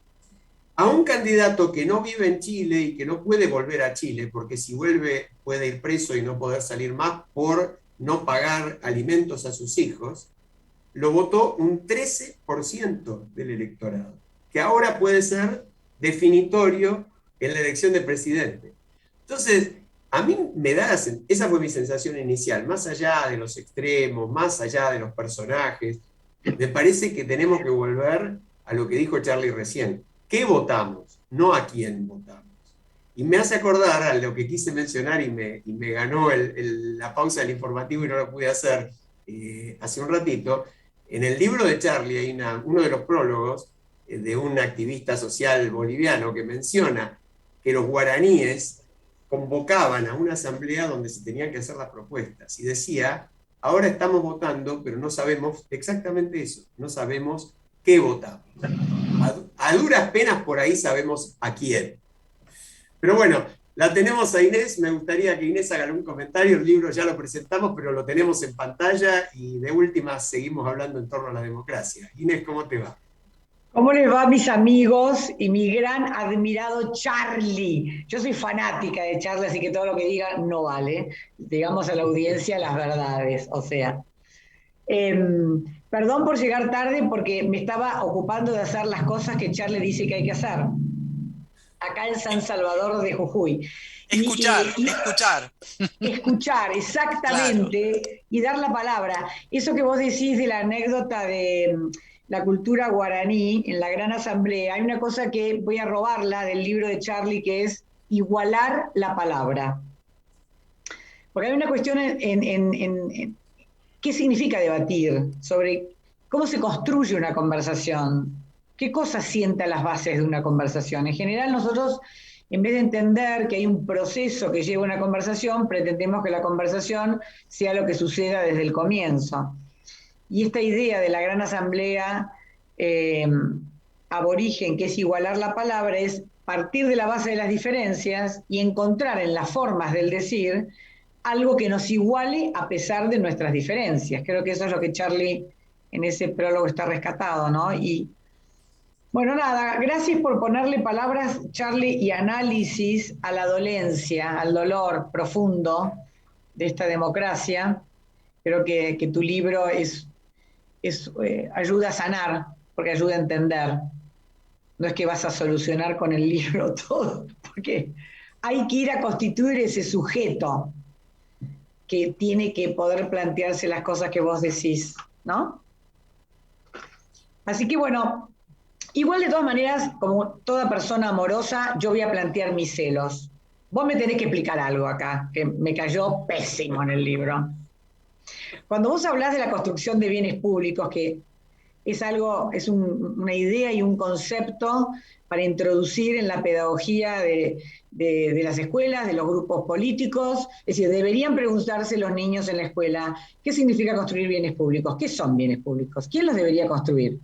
A un candidato que no vive en Chile y que no puede volver a Chile, porque si vuelve puede ir preso y no poder salir más por no pagar alimentos a sus hijos, lo votó un 13% del electorado, que ahora puede ser definitorio en la elección de presidente. Entonces, a mí esa fue mi sensación inicial, más allá de los extremos, más allá de los personajes, me parece que tenemos que volver a lo que dijo Charlie recién. ¿Qué votamos? No a quién votamos. Y me hace acordar a lo que quise mencionar y me ganó la pausa del informativo y no lo pude hacer hace un ratito. En el libro de Charlie hay uno de los prólogos de un activista social boliviano que menciona que los guaraníes convocaban a una asamblea donde se tenían que hacer las propuestas y decía, ahora estamos votando, pero no sabemos exactamente eso, no sabemos qué votamos. A duras penas por ahí sabemos a quién. Pero bueno, la tenemos a Inés, me gustaría que Inés haga algún comentario, el libro ya lo presentamos, pero lo tenemos en pantalla y de última seguimos hablando en torno a la democracia. Inés, ¿cómo te va? ¿Cómo les va, mis amigos y mi gran admirado Charlie? Yo soy fanática de Charlie, así que todo lo que diga no vale. Digamos a la audiencia las verdades, o sea. Perdón por llegar tarde porque me estaba ocupando de hacer las cosas que Charlie dice que hay que hacer. Acá en San Salvador de Jujuy. Escuchar. Escuchar, exactamente, claro. Y dar la palabra. Eso que vos decís de la anécdota de la cultura guaraní en la Gran Asamblea, hay una cosa que voy a robarla del libro de Charlie, que es igualar la palabra. Porque hay una cuestión en qué significa debatir, sobre cómo se construye una conversación, qué cosas sienta las bases de una conversación. En general nosotros, en vez de entender que hay un proceso que lleva una conversación, pretendemos que la conversación sea lo que suceda desde el comienzo. Y esta idea de la Gran Asamblea aborigen, que es igualar la palabra, es partir de la base de las diferencias y encontrar en las formas del decir algo que nos iguale a pesar de nuestras diferencias. Creo que eso es lo que Charlie en ese prólogo está rescatado, ¿no? Y bueno, nada, gracias por ponerle palabras, Charlie, y análisis a la dolencia, al dolor profundo de esta democracia. Creo que tu libro ayuda a sanar, porque ayuda a entender. No es que vas a solucionar con el libro todo, porque hay que ir a constituir ese sujeto que tiene que poder plantearse las cosas que vos decís, ¿no? Así que bueno, igual de todas maneras, como toda persona amorosa, yo voy a plantear mis celos. Vos me tenés que explicar algo acá, que me cayó pésimo en el libro. Cuando vos hablás de la construcción de bienes públicos, que es algo, es una idea y un concepto para introducir en la pedagogía de las escuelas, de los grupos políticos, es decir, deberían preguntarse los niños en la escuela, ¿qué significa construir bienes públicos? ¿Qué son bienes públicos? ¿Quién los debería construir?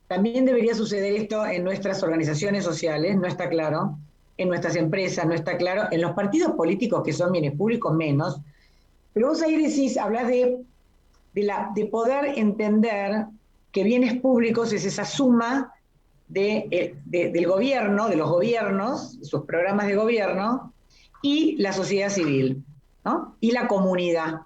También debería suceder esto en nuestras organizaciones sociales, no está claro, en nuestras empresas, no está claro, en los partidos políticos que son bienes públicos menos, pero vos ahí decís, hablás de poder entender que bienes públicos es esa suma del gobierno, de los gobiernos, sus programas de gobierno, y la sociedad civil, ¿no? Y la comunidad.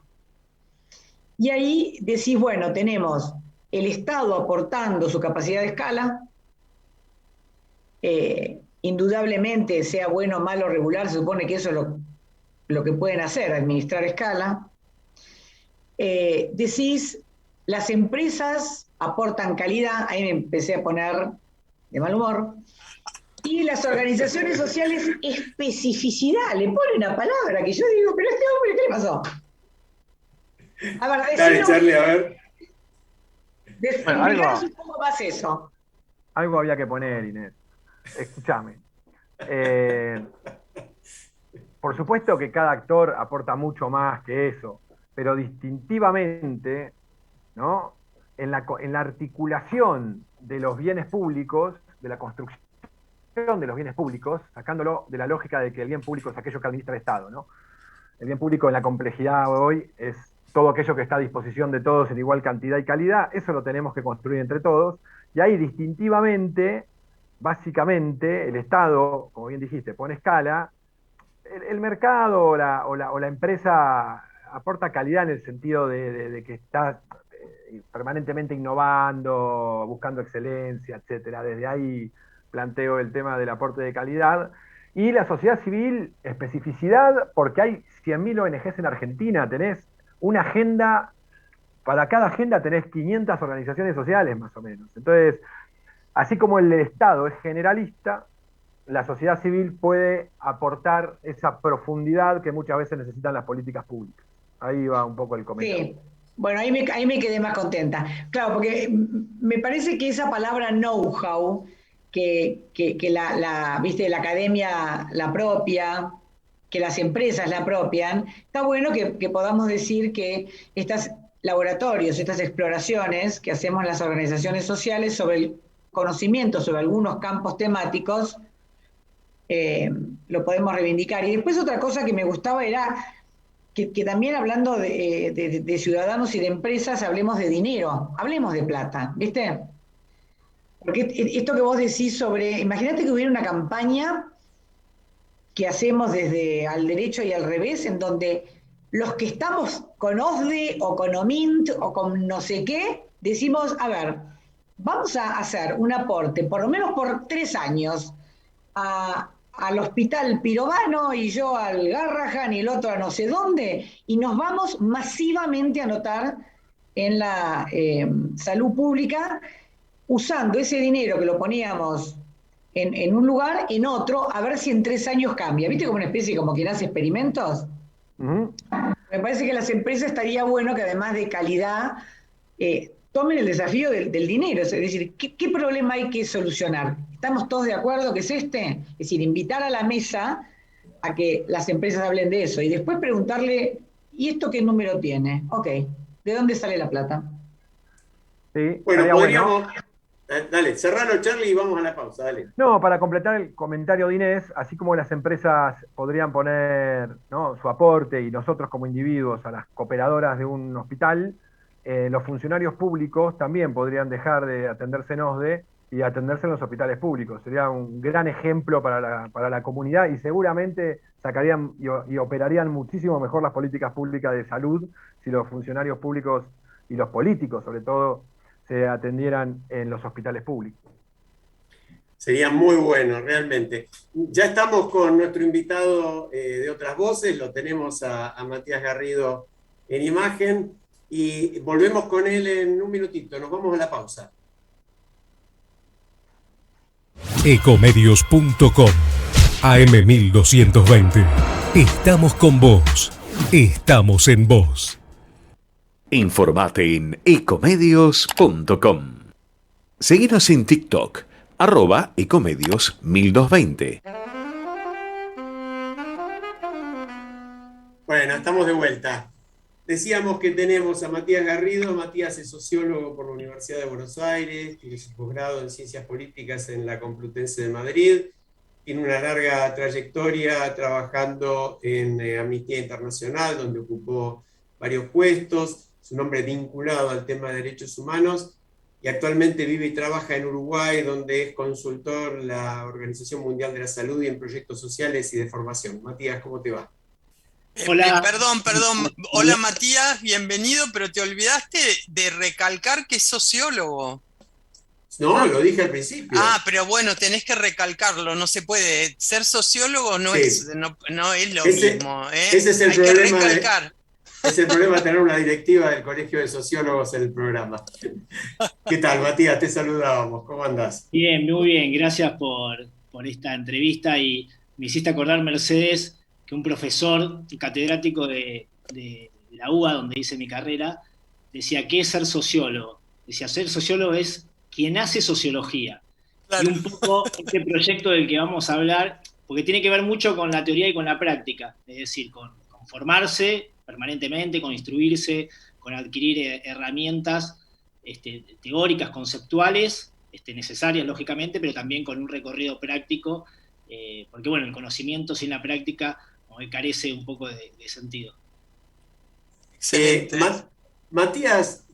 Y ahí decís, bueno, tenemos el Estado aportando su capacidad de escala, indudablemente, sea bueno, malo, regular, se supone que eso es lo que pueden hacer, administrar escala. Decís, las empresas aportan calidad, ahí me empecé a poner de mal humor, y las organizaciones sociales especificidad, le ponen una palabra que yo digo, pero este hombre, ¿qué le pasó? A ver, dale, Charlie, a ver. Explicaros un poco más eso. Algo había que poner, Inés. Escúchame. Por supuesto que cada actor aporta mucho más que eso, pero distintivamente, ¿no? En la articulación de los bienes públicos, de la construcción de los bienes públicos, sacándolo de la lógica de que el bien público es aquello que administra el Estado, ¿no? El bien público en la complejidad hoy es todo aquello que está a disposición de todos en igual cantidad y calidad, eso lo tenemos que construir entre todos, y ahí distintivamente, básicamente, el Estado, como bien dijiste, pone escala, el mercado o la empresa aporta calidad en el sentido de que está permanentemente innovando, buscando excelencia, etcétera. Desde ahí planteo el tema del aporte de calidad. Y la sociedad civil, especificidad, porque hay 100.000 ONGs en Argentina, tenés una agenda, para cada agenda tenés 500 organizaciones sociales más o menos. Entonces, así como el Estado es generalista, la sociedad civil puede aportar esa profundidad que muchas veces necesitan las políticas públicas. Ahí va un poco el comentario. Sí. Bueno, ahí me quedé más contenta. Claro, porque me parece que esa palabra know-how, que viste, la academia la propia, que las empresas la apropian, está bueno que podamos decir que estos laboratorios, estas exploraciones que hacemos las organizaciones sociales sobre el conocimiento sobre algunos campos temáticos, lo podemos reivindicar. Y después otra cosa que me gustaba era que también hablando de ciudadanos y de empresas, hablemos de dinero, hablemos de plata, ¿viste? Porque esto que vos decís sobre, imagínate que hubiera una campaña que hacemos desde Al Derecho y al Revés, en donde los que estamos con OSDE o con OMINT o con no sé qué, decimos, a ver, vamos a hacer un aporte, por lo menos por 3 años, al Hospital Pirovano y yo al Garrahan y el otro a no sé dónde, y nos vamos masivamente a anotar en la salud pública, usando ese dinero que lo poníamos en un lugar, en otro, a ver si en 3 años cambia. ¿Viste como una especie como quien hace experimentos? Me parece que las empresas estaría bueno que además de calidad tomen el desafío del dinero, es decir, ¿qué problema hay que solucionar? ¿Estamos todos de acuerdo que es este? Es decir, invitar a la mesa a que las empresas hablen de eso y después preguntarle, ¿y esto qué número tiene? Ok, ¿de dónde sale la plata? Sí, bueno, podríamos... Dale, cerralo, Charlie, y vamos a la pausa, dale. No, para completar el comentario de Inés, así como las empresas podrían poner, ¿no?, su aporte y nosotros como individuos a las cooperadoras de un hospital, los funcionarios públicos también podrían dejar de atenderse en OSDE y atenderse en los hospitales públicos. Sería un gran ejemplo para la comunidad y seguramente sacarían y operarían muchísimo mejor las políticas públicas de salud si los funcionarios públicos y los políticos, sobre todo, se atendieran en los hospitales públicos. Sería muy bueno, realmente. Ya estamos con nuestro invitado de Otras Voces, lo tenemos a Matías Garrido en imagen y volvemos con él en un minutito. Nos vamos a la pausa. Ecomedios.com AM1220. Estamos con vos. Estamos en vos. Informate en ecomedios.com. Seguinos en TikTok, @ecomedios1220. Bueno, estamos de vuelta. Decíamos que tenemos a Matías Garrido. Matías es sociólogo por la Universidad de Buenos Aires, tiene su posgrado en Ciencias Políticas en la Complutense de Madrid, tiene una larga trayectoria trabajando en Amnistía Internacional, donde ocupó varios puestos. Es un hombre vinculado al tema de derechos humanos y actualmente vive y trabaja en Uruguay, donde es consultor de la Organización Mundial de la Salud y en proyectos sociales y de formación. Matías, ¿cómo te va? Hola. Perdón. Hola Matías, bienvenido, pero te olvidaste de recalcar que es sociólogo. No, lo dije al principio. Ah, pero bueno, tenés que recalcarlo, no se puede. Ser sociólogo no, sí, no es lo mismo. Ese es el problema. Hay que recalcar. Es el problema de tener una directiva del Colegio de Sociólogos en el programa. ¿Qué tal, Matías? Te saludábamos. ¿Cómo andás? Bien, muy bien. Gracias por esta entrevista y me hiciste acordar, Mercedes, que un profesor, un catedrático de la UBA, donde hice mi carrera, decía, ¿qué es ser sociólogo? Decía, ser sociólogo es quien hace sociología. Claro. Y un poco este proyecto del que vamos a hablar, porque tiene que ver mucho con la teoría y con la práctica, es decir, con formarse permanentemente, con instruirse, con adquirir herramientas teóricas, conceptuales, necesarias, lógicamente, pero también con un recorrido práctico, porque bueno, el conocimiento sin la práctica carece un poco de sentido. Excelente. Matías,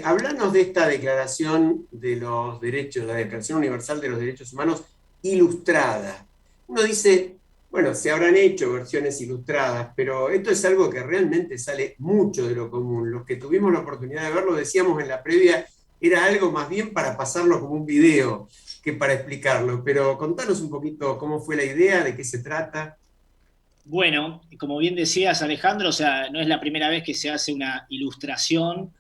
háblanos de esta declaración de los derechos, la Declaración Universal de los Derechos Humanos ilustrada. Uno dice, bueno, se habrán hecho versiones ilustradas, pero esto es algo que realmente sale mucho de lo común. Los que tuvimos la oportunidad de verlo, decíamos en la previa, era algo más bien para pasarlo como un video que para explicarlo. Pero contanos un poquito cómo fue la idea, de qué se trata. Bueno, como bien decías, Alejandro, o sea, no es la primera vez que se hace una ilustración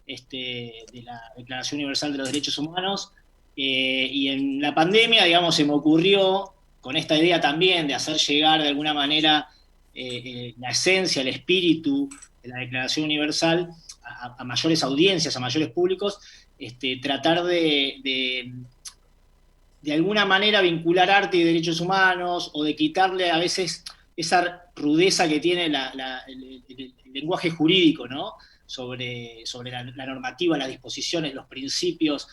de la Declaración Universal de los Derechos Humanos, y en la pandemia, digamos, se me ocurrió con esta idea también de hacer llegar de alguna manera la esencia, el espíritu de la Declaración Universal a mayores audiencias, a mayores públicos, tratar de alguna manera vincular arte y derechos humanos, o de quitarle a veces esa rudeza que tiene el lenguaje jurídico, ¿no? sobre la normativa, las disposiciones, los principios,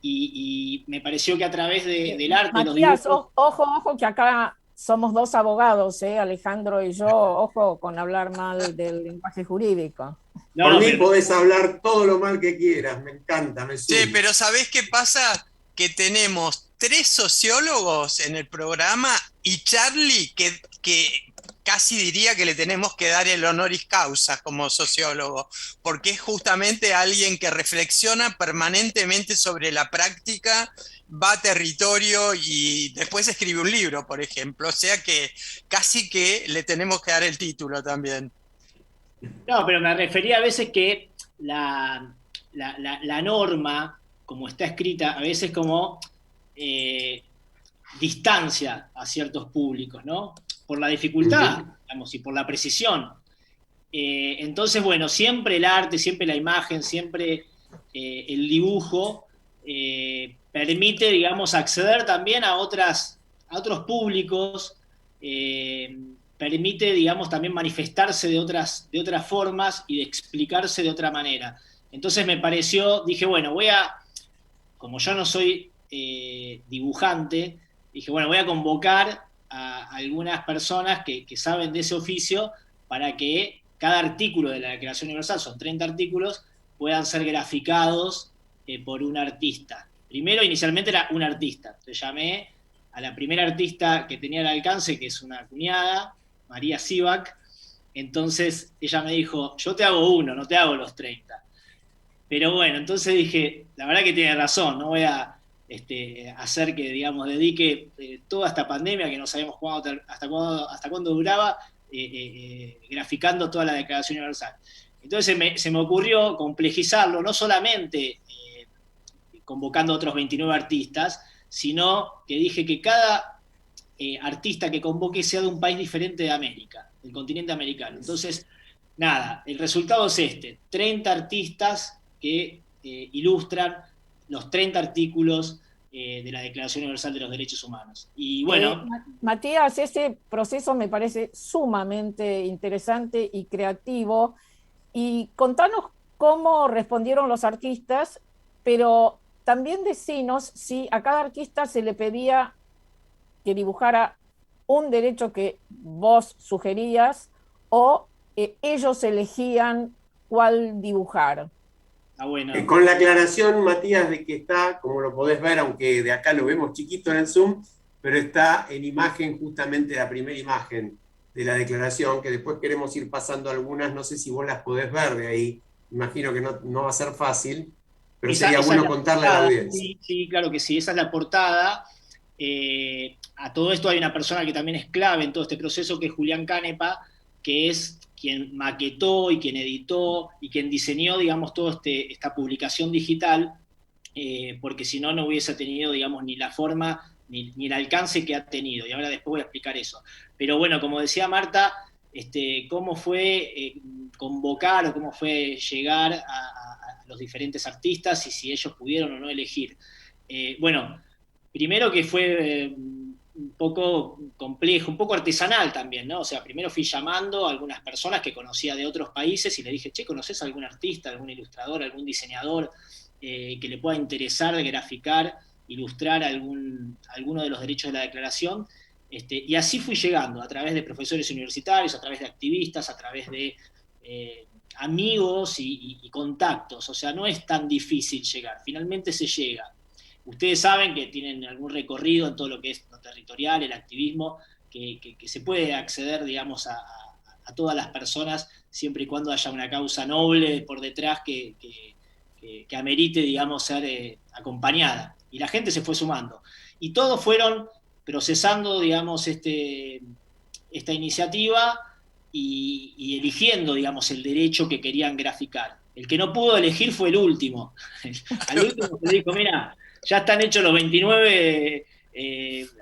y me pareció que a través del arte, los Matías, dibujos... ojo, que acá somos dos abogados, Alejandro y yo, ojo con hablar mal del lenguaje jurídico. Por mí podés hablar todo lo mal que quieras, me encanta, me sube. Sí, pero ¿sabés qué pasa? Que tenemos 3 sociólogos en el programa y Charlie, que casi diría que le tenemos que dar el honoris causa como sociólogo, porque es justamente alguien que reflexiona permanentemente sobre la práctica, va a territorio y después escribe un libro, por ejemplo. O sea que casi que le tenemos que dar el título también. No, pero me refería a veces que la norma, como está escrita, a veces como distancia a ciertos públicos, ¿no? Por la dificultad, digamos, y por la precisión. Entonces, bueno, siempre el arte, siempre la imagen, siempre el dibujo permite, digamos, acceder también a otros públicos, permite, digamos, también manifestarse de otras formas y de explicarse de otra manera. Entonces me pareció, dije, bueno, como yo no soy dibujante, dije, bueno, voy a convocar a algunas personas que saben de ese oficio para que cada artículo de la Declaración Universal, son 30 artículos, puedan ser graficados por un artista. Primero, inicialmente era un artista. Entonces llamé a la primera artista que tenía al alcance, que es una cuñada, María Sivak. Entonces ella me dijo, yo te hago uno, no te hago los 30. Pero bueno, entonces dije, la verdad que tiene razón, no voy a hacer que, digamos, dedique toda esta pandemia, que no sabemos hasta cuándo duraba, graficando toda la Declaración Universal. Entonces se me ocurrió complejizarlo, no solamente convocando a otros 29 artistas, sino que dije que cada artista que convoque sea de un país diferente de América, del continente americano. Entonces, nada, el resultado es 30 artistas que ilustran los 30 artículos de la Declaración Universal de los Derechos Humanos. Y bueno... Matías, ese proceso me parece sumamente interesante y creativo. Y contanos cómo respondieron los artistas, pero también decinos si a cada artista se le pedía que dibujara un derecho que vos sugerías o ellos elegían cuál dibujar. Bueno. Con la aclaración, Matías, de que está, como lo podés ver, aunque de acá lo vemos chiquito en el Zoom, pero está en imagen justamente la primera imagen de la declaración, que después queremos ir pasando algunas, no sé si vos las podés ver de ahí, imagino que no va a ser fácil, pero sería bueno contarle a la audiencia. Sí, claro que sí, esa es la portada. A todo esto hay una persona que también es clave en todo este proceso, que es Julián Canepa, que es quien maquetó y quien editó y quien diseñó, digamos, toda esta publicación digital, porque si no, no hubiese tenido, digamos, ni la forma ni el alcance que ha tenido, y ahora después voy a explicar eso. Pero bueno, como decía Marta, cómo fue convocar o cómo fue llegar a los diferentes artistas y si ellos pudieron o no elegir. Bueno, primero que fue un poco complejo, un poco artesanal también, ¿no? O sea, primero fui llamando a algunas personas que conocía de otros países y le dije, che, ¿conocés a algún artista, algún ilustrador, algún diseñador que le pueda interesar graficar, ilustrar alguno de los derechos de la declaración? Y así fui llegando, a través de profesores universitarios, a través de activistas, a través de amigos y contactos. O sea, no es tan difícil llegar, finalmente se llega. Ustedes saben que tienen algún recorrido en todo lo que es lo territorial, el activismo, que se puede acceder, digamos, a todas las personas, siempre y cuando haya una causa noble por detrás que amerite, digamos, ser acompañada. Y la gente se fue sumando. Y todos fueron procesando, digamos, esta iniciativa y eligiendo, digamos, el derecho que querían graficar. El que no pudo elegir fue el último. Al último le dijo, mira, ya están hechos los 29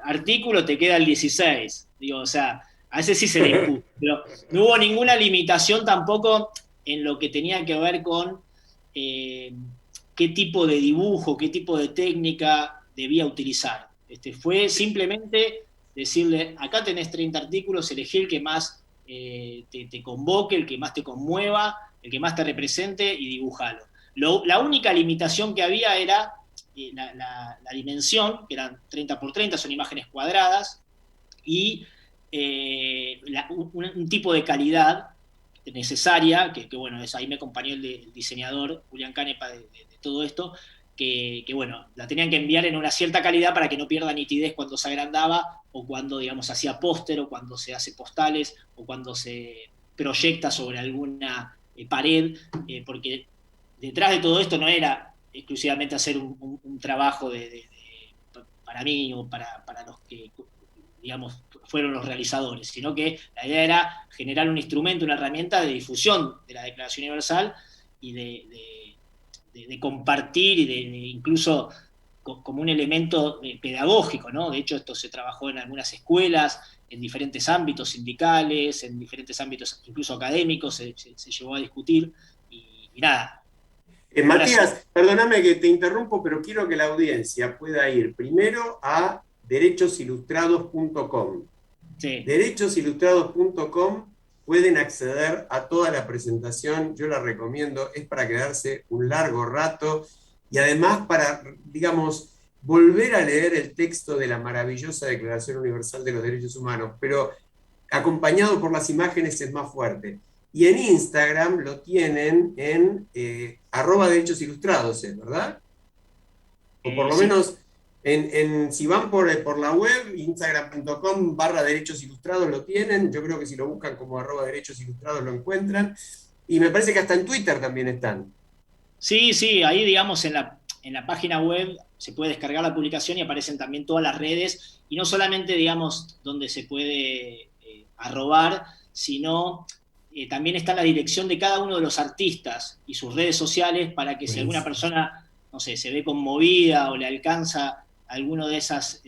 artículos, te queda el 16. Digo, o sea, a ese sí se le impuso. Pero no hubo ninguna limitación tampoco en lo que tenía que ver con qué tipo de dibujo, qué tipo de técnica debía utilizar. Fue simplemente decirle, acá tenés 30 artículos, elegí el que más te convoque, el que más te conmueva, el que más te represente y dibujalo. La única limitación que había era la dimensión, que eran 30 por 30, son imágenes cuadradas, y un tipo de calidad necesaria, que bueno, ahí me acompañó el diseñador Julián Canepa de todo esto, que bueno, la tenían que enviar en una cierta calidad para que no pierda nitidez cuando se agrandaba, o cuando, digamos, hacía póster, o cuando se hace postales, o cuando se proyecta sobre alguna pared, porque detrás de todo esto no era exclusivamente hacer un trabajo para mí o para los que, digamos, fueron los realizadores, sino que la idea era generar un instrumento, una herramienta de difusión de la Declaración Universal y de compartir y de incluso como un elemento pedagógico, ¿no? De hecho, esto se trabajó en algunas escuelas, en diferentes ámbitos sindicales, en diferentes ámbitos incluso académicos, se llegó a discutir, y nada. Matías, perdóname que te interrumpo, pero quiero que la audiencia pueda ir primero a derechosilustrados.com. Sí. Derechosilustrados.com, pueden acceder a toda la presentación, yo la recomiendo, es para quedarse un largo rato y además para, digamos, volver a leer el texto de la maravillosa Declaración Universal de los Derechos Humanos, pero acompañado por las imágenes es más fuerte. Y en Instagram lo tienen en @derechosilustrados, ¿verdad? O por lo menos, si van por la web, instagram.com/derechosilustrados lo tienen. Yo creo que si lo buscan como @derechosilustrados lo encuentran. Y me parece que hasta en Twitter también están. Sí, ahí, digamos, en la página web se puede descargar la publicación y aparecen también todas las redes, y no solamente, digamos, donde se puede arrobar, sino también está la dirección de cada uno de los artistas y sus redes sociales, para que si alguna persona, no sé, se ve conmovida o le alcanza alguno de esas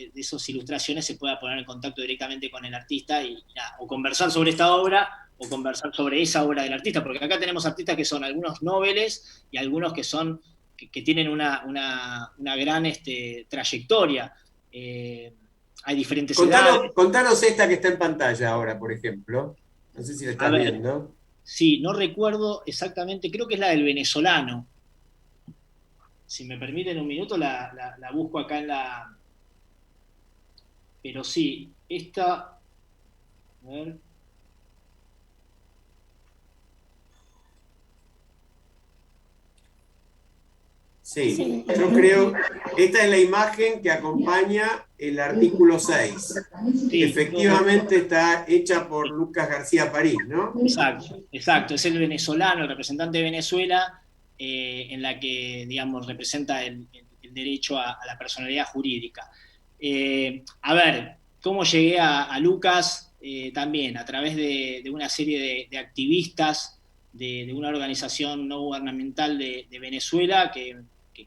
ilustraciones, se pueda poner en contacto directamente con el artista y nada, o conversar sobre esta obra, o conversar sobre esa obra del artista, porque acá tenemos artistas que son algunos noveles y algunos que son que tienen una gran trayectoria. Hay diferentes edades. Contanos esta que está en pantalla ahora, por ejemplo. No sé si la estás viendo. Sí, no recuerdo exactamente, creo que es la del venezolano. Si me permiten un minuto, la busco acá en la... Pero sí, esta... A ver... Sí, yo creo, esta es la imagen que acompaña el artículo 6. Sí, efectivamente está hecha por Lucas García París, ¿no? Exacto, es el venezolano, el representante de Venezuela, en la que, digamos, representa el derecho a la personalidad jurídica. A ver, ¿cómo llegué a Lucas? También a través de una serie de activistas de una organización no gubernamental de Venezuela que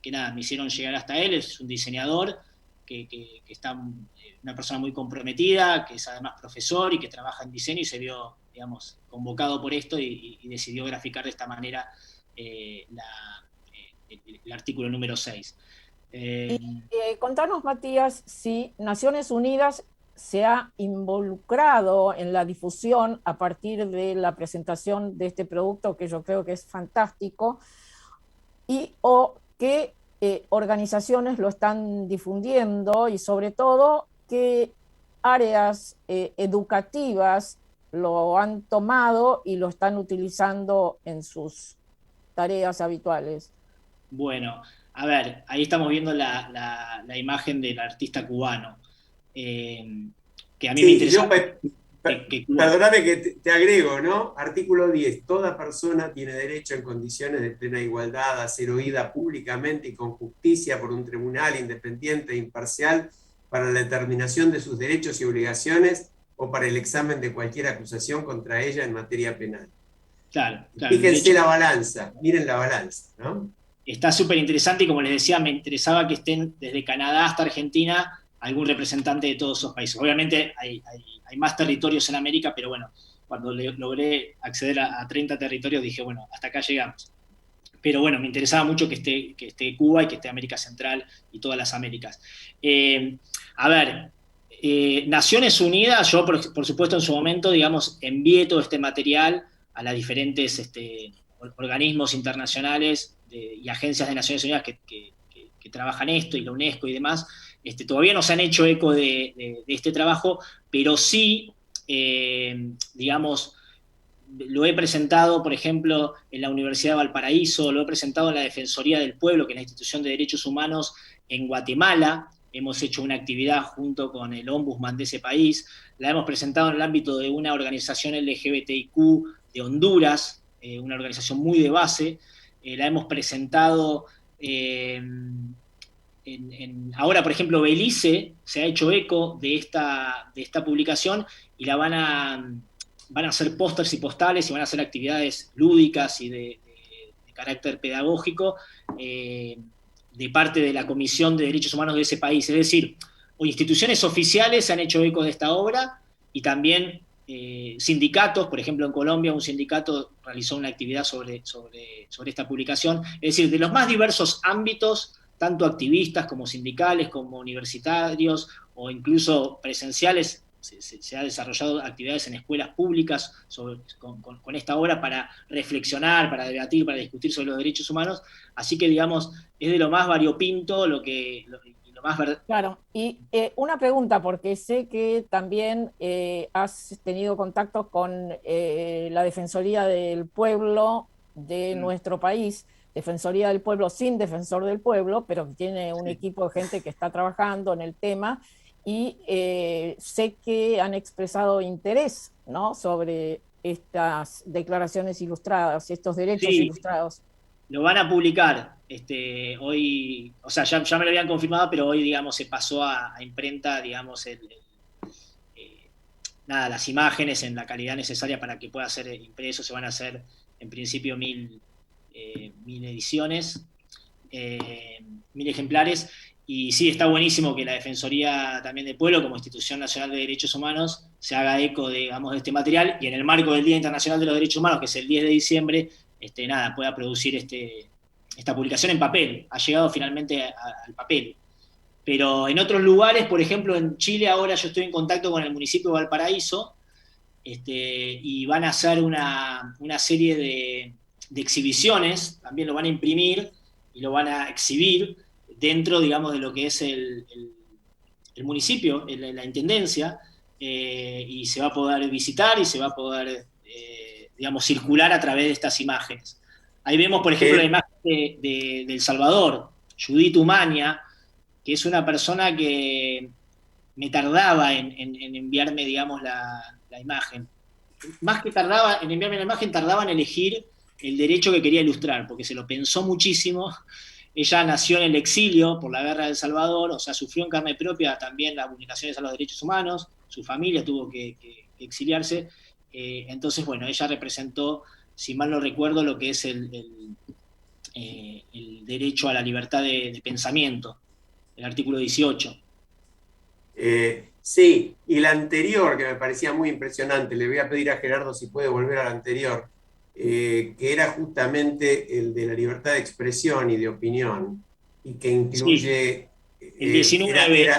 nada, me hicieron llegar hasta él. Es un diseñador que está una persona muy comprometida, que es además profesor y que trabaja en diseño, y se vio, digamos, convocado por esto y decidió graficar de esta manera el artículo número 6. Contanos, Matías, si Naciones Unidas se ha involucrado en la difusión a partir de la presentación de este producto, que yo creo que es fantástico, o qué organizaciones lo están difundiendo, y sobre todo qué áreas educativas lo han tomado y lo están utilizando en sus tareas habituales. Bueno, a ver, ahí estamos viendo la imagen del artista cubano, que a mí me interesa. Perdóname que te agrego, ¿no? Artículo 10. Toda persona tiene derecho en condiciones de plena igualdad a ser oída públicamente y con justicia por un tribunal independiente e imparcial para la determinación de sus derechos y obligaciones o para el examen de cualquier acusación contra ella en materia penal. Claro. Fíjense la balanza, miren la balanza, ¿no? Está súper interesante, y como les decía, me interesaba que estén desde Canadá hasta Argentina algún representante de todos esos países. Obviamente hay más territorios en América, pero bueno, cuando logré acceder a 30 territorios dije, bueno, hasta acá llegamos. Pero bueno, me interesaba mucho que esté Cuba y que esté América Central y todas las Américas. A ver, Naciones Unidas, yo por supuesto en su momento, digamos, envié todo este material a las diferentes organismos internacionales y agencias de Naciones Unidas que que trabajan esto, y la UNESCO y demás, todavía no se han hecho eco de este trabajo, pero sí, digamos, lo he presentado, por ejemplo, en la Universidad de Valparaíso, lo he presentado en la Defensoría del Pueblo, que es la institución de derechos humanos en Guatemala. Hemos hecho una actividad junto con el ombudsman de ese país. La hemos presentado en el ámbito de una organización LGBTIQ de Honduras, una organización muy de base. La hemos presentado ahora, por ejemplo, Belice se ha hecho eco de esta publicación y la van a hacer pósters y postales y van a hacer actividades lúdicas y de carácter pedagógico de parte de la Comisión de Derechos Humanos de ese país. Es decir, instituciones oficiales se han hecho eco de esta obra y también sindicatos. Por ejemplo, en Colombia un sindicato realizó una actividad sobre esta publicación. Es decir, de los más diversos ámbitos, tanto activistas como sindicales, como universitarios o incluso presenciales, se ha desarrollado actividades en escuelas públicas con esta obra para reflexionar, para debatir, para discutir sobre los derechos humanos. Así que, digamos, es de lo más variopinto, lo más verdad. Claro, y una pregunta, porque sé que también has tenido contacto con la Defensoría del Pueblo de nuestro país, Defensoría del Pueblo sin defensor del pueblo, pero que tiene un equipo de gente que está trabajando en el tema, y sé que han expresado interés, ¿no?, sobre estas declaraciones ilustradas, estos derechos ilustrados. Lo van a publicar hoy, o sea, ya me lo habían confirmado, pero hoy, digamos, se pasó a imprenta, digamos, las imágenes en la calidad necesaria para que pueda ser impreso. Se van a hacer, en principio, 1000 ediciones, 1000 ejemplares. Y sí, está buenísimo que la Defensoría también del Pueblo, como Institución Nacional de Derechos Humanos, se haga eco, digamos, de este material, y en el marco del Día Internacional de los Derechos Humanos, que es el 10 de diciembre, pueda producir esta publicación en papel. Ha llegado finalmente al papel. Pero en otros lugares, por ejemplo, en Chile, ahora yo estoy en contacto con el municipio de Valparaíso, y van a hacer una serie de exhibiciones, también lo van a imprimir y lo van a exhibir dentro, digamos, de lo que es el municipio, la intendencia, y se va a poder visitar y se va a poder, digamos, circular a través de estas imágenes. Ahí vemos, por ejemplo, la imagen de El Salvador, Judith Umaña, que es una persona que me tardaba en enviarme, digamos, la imagen. Más que tardaba en enviarme la imagen, tardaba en elegir el derecho que quería ilustrar, porque se lo pensó muchísimo. Ella nació en el exilio por la guerra de El Salvador, o sea, sufrió en carne propia también las vulneraciones a los derechos humanos, su familia tuvo que exiliarse, entonces, bueno, ella representó, si mal no recuerdo, lo que es el derecho a la libertad de pensamiento, el artículo 18. Sí, y la anterior, que me parecía muy impresionante, le voy a pedir a Gerardo si puede volver a la anterior, que era justamente el de la libertad de expresión y de opinión, y que incluye... Sí, el 19.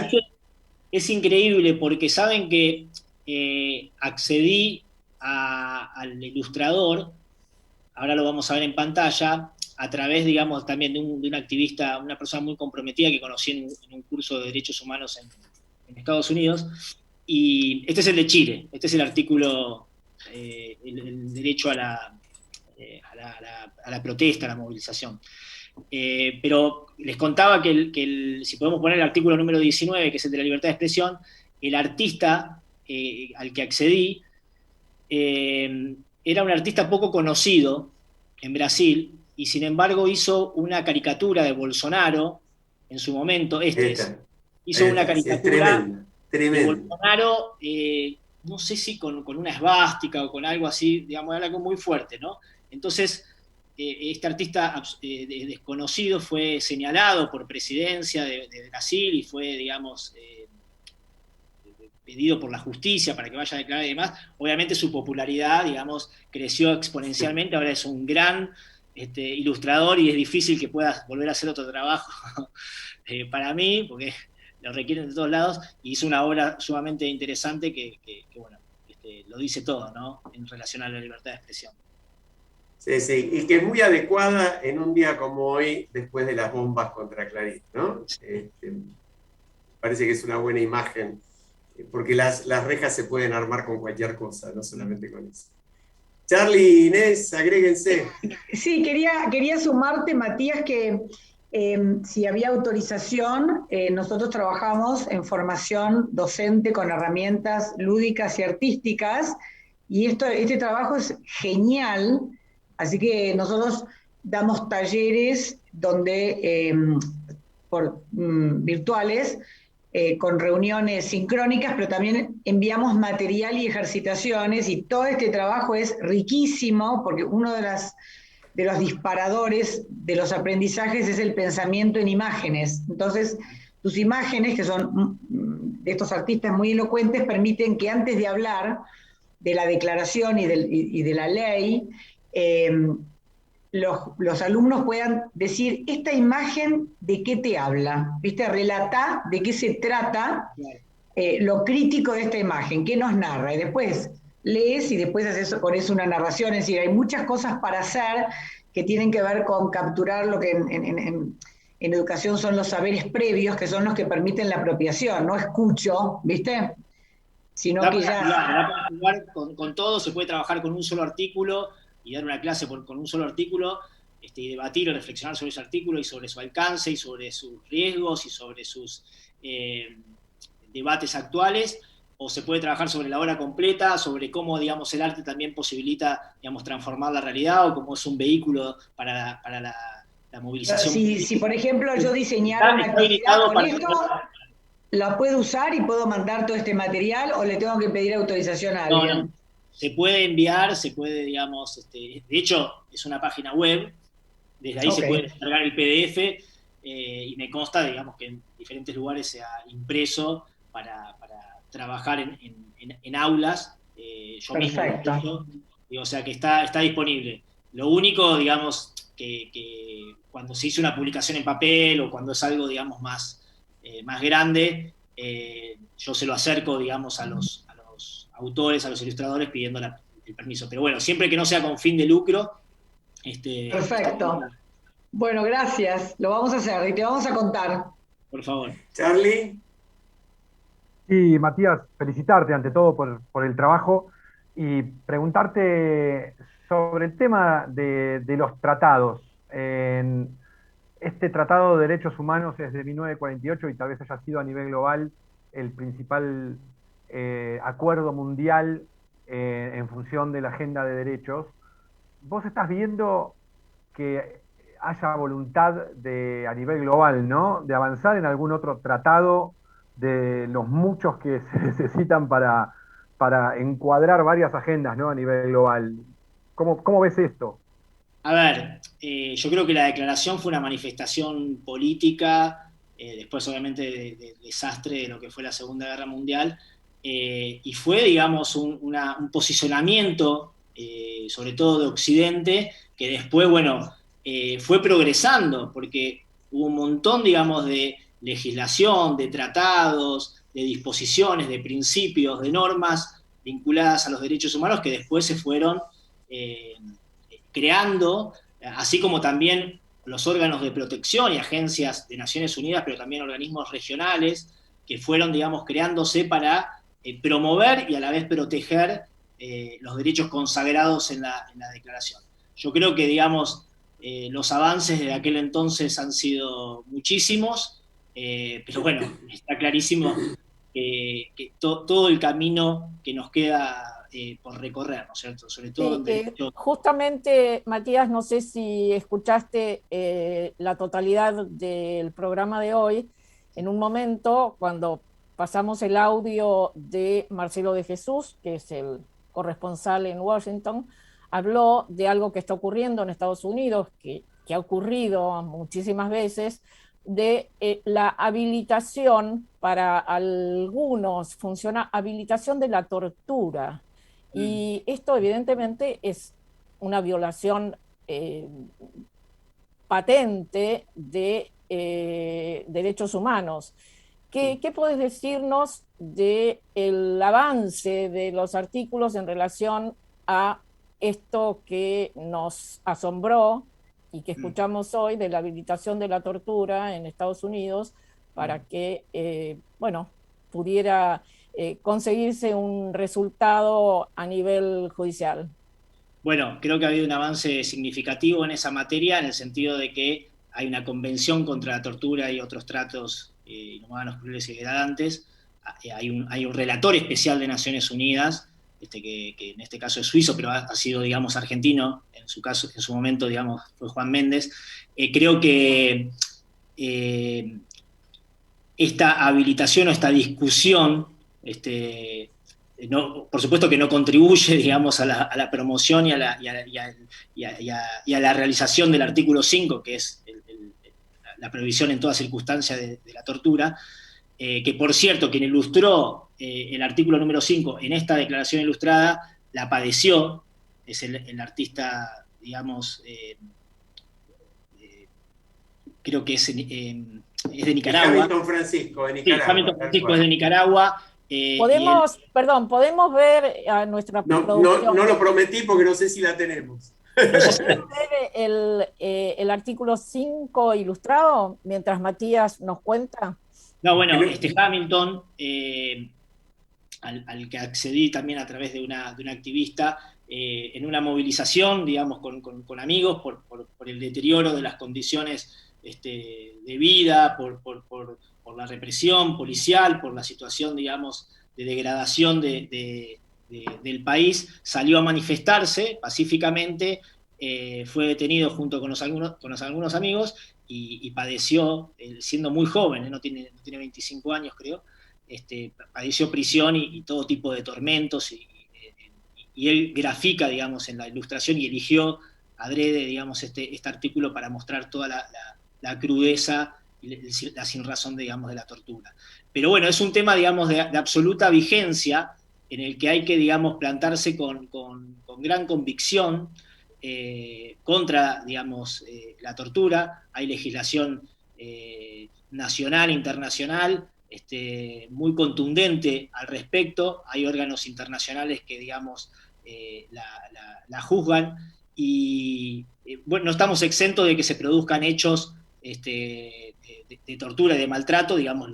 Es increíble porque saben que accedí al ilustrador, ahora lo vamos a ver en pantalla, a través, digamos, también de una activista, una persona muy comprometida que conocí en un curso de derechos humanos en Estados Unidos, y este es el de Chile, este es el artículo, el derecho a la protesta, a la movilización. Pero les contaba que si podemos poner el artículo número 19, que es el de la libertad de expresión, el artista al que accedí era un artista poco conocido en Brasil, y sin embargo hizo una caricatura de Bolsonaro en su momento. Hizo una caricatura de Bolsonaro, no sé si con una esvástica o con algo así, digamos, era algo muy fuerte, ¿no? Entonces, este artista desconocido fue señalado por presidencia de Brasil y fue, digamos, pedido por la justicia para que vaya a declarar y demás. Obviamente su popularidad, digamos, creció exponencialmente, ahora es un gran ilustrador y es difícil que pueda volver a hacer otro trabajo para mí, porque lo requieren de todos lados, y hizo una obra sumamente interesante que bueno, lo dice todo, ¿no?, en relación a la libertad de expresión. Sí, sí, y que es muy adecuada en un día como hoy, después de las bombas contra Clarín, ¿no? Parece que es una buena imagen, porque las rejas se pueden armar con cualquier cosa, no solamente con eso. Charlie, Inés, agréguense. Sí, quería sumarte, Matías, que si había autorización, nosotros trabajamos en formación docente con herramientas lúdicas y artísticas, y este trabajo es genial, así que nosotros damos talleres donde, virtuales, con reuniones sincrónicas, pero también enviamos material y ejercitaciones, y todo este trabajo es riquísimo, porque uno de los disparadores de los aprendizajes es el pensamiento en imágenes. Entonces, tus imágenes, que son de estos artistas muy elocuentes, permiten que antes de hablar de la declaración y de la ley, los alumnos puedan decir, esta imagen de qué te habla, ¿viste? Relatá de qué se trata, lo crítico de esta imagen, qué nos narra, y después lees y después haces con eso una narración. Es decir, hay muchas cosas para hacer que tienen que ver con capturar lo que en educación son los saberes previos, que son los que permiten la apropiación, no escucho, ¿viste? Sino que ya... Da para jugar con todo, se puede trabajar con un solo artículo y dar una clase con un solo artículo, y debatir o reflexionar sobre ese artículo y sobre su alcance y sobre sus riesgos y sobre sus debates actuales, o se puede trabajar sobre la obra completa, sobre cómo, digamos, el arte también posibilita, digamos, transformar la realidad, o cómo es un vehículo para la movilización. Si, por ejemplo, yo diseñara una actividad con esto, ¿la puedo usar y puedo mandar todo este material, o le tengo que pedir autorización a alguien? No. Se puede enviar, se puede, digamos, de hecho, es una página web, desde ahí se puede descargar el PDF, y me consta, digamos, que en diferentes lugares se ha impreso para trabajar en aulas. Yo Perfecto. mismo, o sea que está disponible. Lo único, digamos, que cuando se hizo una publicación en papel o cuando es algo, digamos, más grande, yo se lo acerco, digamos, a los autores, a los ilustradores, pidiendo el permiso. Pero bueno, siempre que no sea con fin de lucro. Perfecto. Bueno, gracias. Lo vamos a hacer y te vamos a contar. Por favor. Charlie. Sí, Matías, felicitarte ante todo por el trabajo y preguntarte sobre el tema de los tratados. Este Tratado de Derechos Humanos es de 1948 y tal vez haya sido a nivel global el principal acuerdo mundial en función de la agenda de derechos. ¿Vos estás viendo que haya voluntad a nivel global, ¿no?, de avanzar en algún otro tratado de los muchos que se necesitan para encuadrar varias agendas, ¿no?, a nivel global? ¿Cómo ves esto? A ver, yo creo que la declaración fue una manifestación política, después obviamente del desastre de lo que fue la Segunda Guerra Mundial, y fue, digamos, un posicionamiento, sobre todo de Occidente, que después, bueno, fue progresando, porque hubo un montón, digamos, de legislación, de tratados, de disposiciones, de principios, de normas vinculadas a los derechos humanos que después se fueron creando, así como también los órganos de protección y agencias de Naciones Unidas, pero también organismos regionales que fueron, digamos, creándose para promover y a la vez proteger los derechos consagrados en la declaración. Yo creo que, digamos, los avances de aquel entonces han sido muchísimos, pero bueno, está clarísimo que todo el camino que nos queda por recorrer, ¿no es cierto? Sobre todo justamente, Matías, no sé si escuchaste la totalidad del programa de hoy. En un momento, cuando pasamos el audio de Marcelo de Jesús, que es el corresponsal en Washington, habló de algo que está ocurriendo en Estados Unidos, que ha ocurrido muchísimas veces, de la habilitación, para algunos funciona habilitación de la tortura. Y esto evidentemente es una violación patente de derechos humanos. ¿Qué puedes decirnos del avance de los artículos en relación a esto que nos asombró y que escuchamos hoy de la habilitación de la tortura en Estados Unidos para que, pudiera conseguirse un resultado a nivel judicial. Bueno, creo que ha habido un avance significativo en esa materia, en el sentido de que hay una convención contra la tortura y otros tratos inhumanos, crueles y degradantes. Hay un relator especial de Naciones Unidas, que en este caso es suizo, pero ha sido, digamos, argentino. En su caso, en su momento, digamos, fue Juan Méndez. Creo que esta habilitación o esta discusión, por supuesto que no contribuye, digamos, a la promoción y a la realización del artículo 5, que es la prohibición en toda circunstancia de la tortura, que por cierto, quien ilustró el artículo número 5 en esta declaración ilustrada, la padeció, es el artista, digamos, creo que es de Nicaragua. Hamilton Francisco, de Nicaragua. Sí, Hamilton Francisco es de Nicaragua. ¿Podemos ver a nuestra producción? No lo prometí porque no sé si la tenemos. el artículo 5 ilustrado mientras Matías nos cuenta? No, bueno, Hamilton, al que accedí también a través de una activista, en una movilización, digamos, con amigos, por el deterioro de las condiciones de vida, por la represión policial, por la situación, digamos, de degradación del país, salió a manifestarse pacíficamente, fue detenido junto con algunos amigos y padeció, siendo muy joven, no tiene 25 años creo, padeció prisión y todo tipo de tormentos, y él grafica, digamos, en la ilustración y eligió adrede, digamos, este artículo para mostrar toda la crudeza y la sinrazón, digamos, de la tortura. Pero bueno, es un tema, digamos, de absoluta vigencia, en el que hay que, digamos, plantarse con gran convicción contra, digamos, la tortura. Hay legislación nacional, internacional, muy contundente al respecto. Hay órganos internacionales que, digamos, la juzgan, y bueno, no estamos exentos de que se produzcan hechos de tortura y de maltrato, digamos,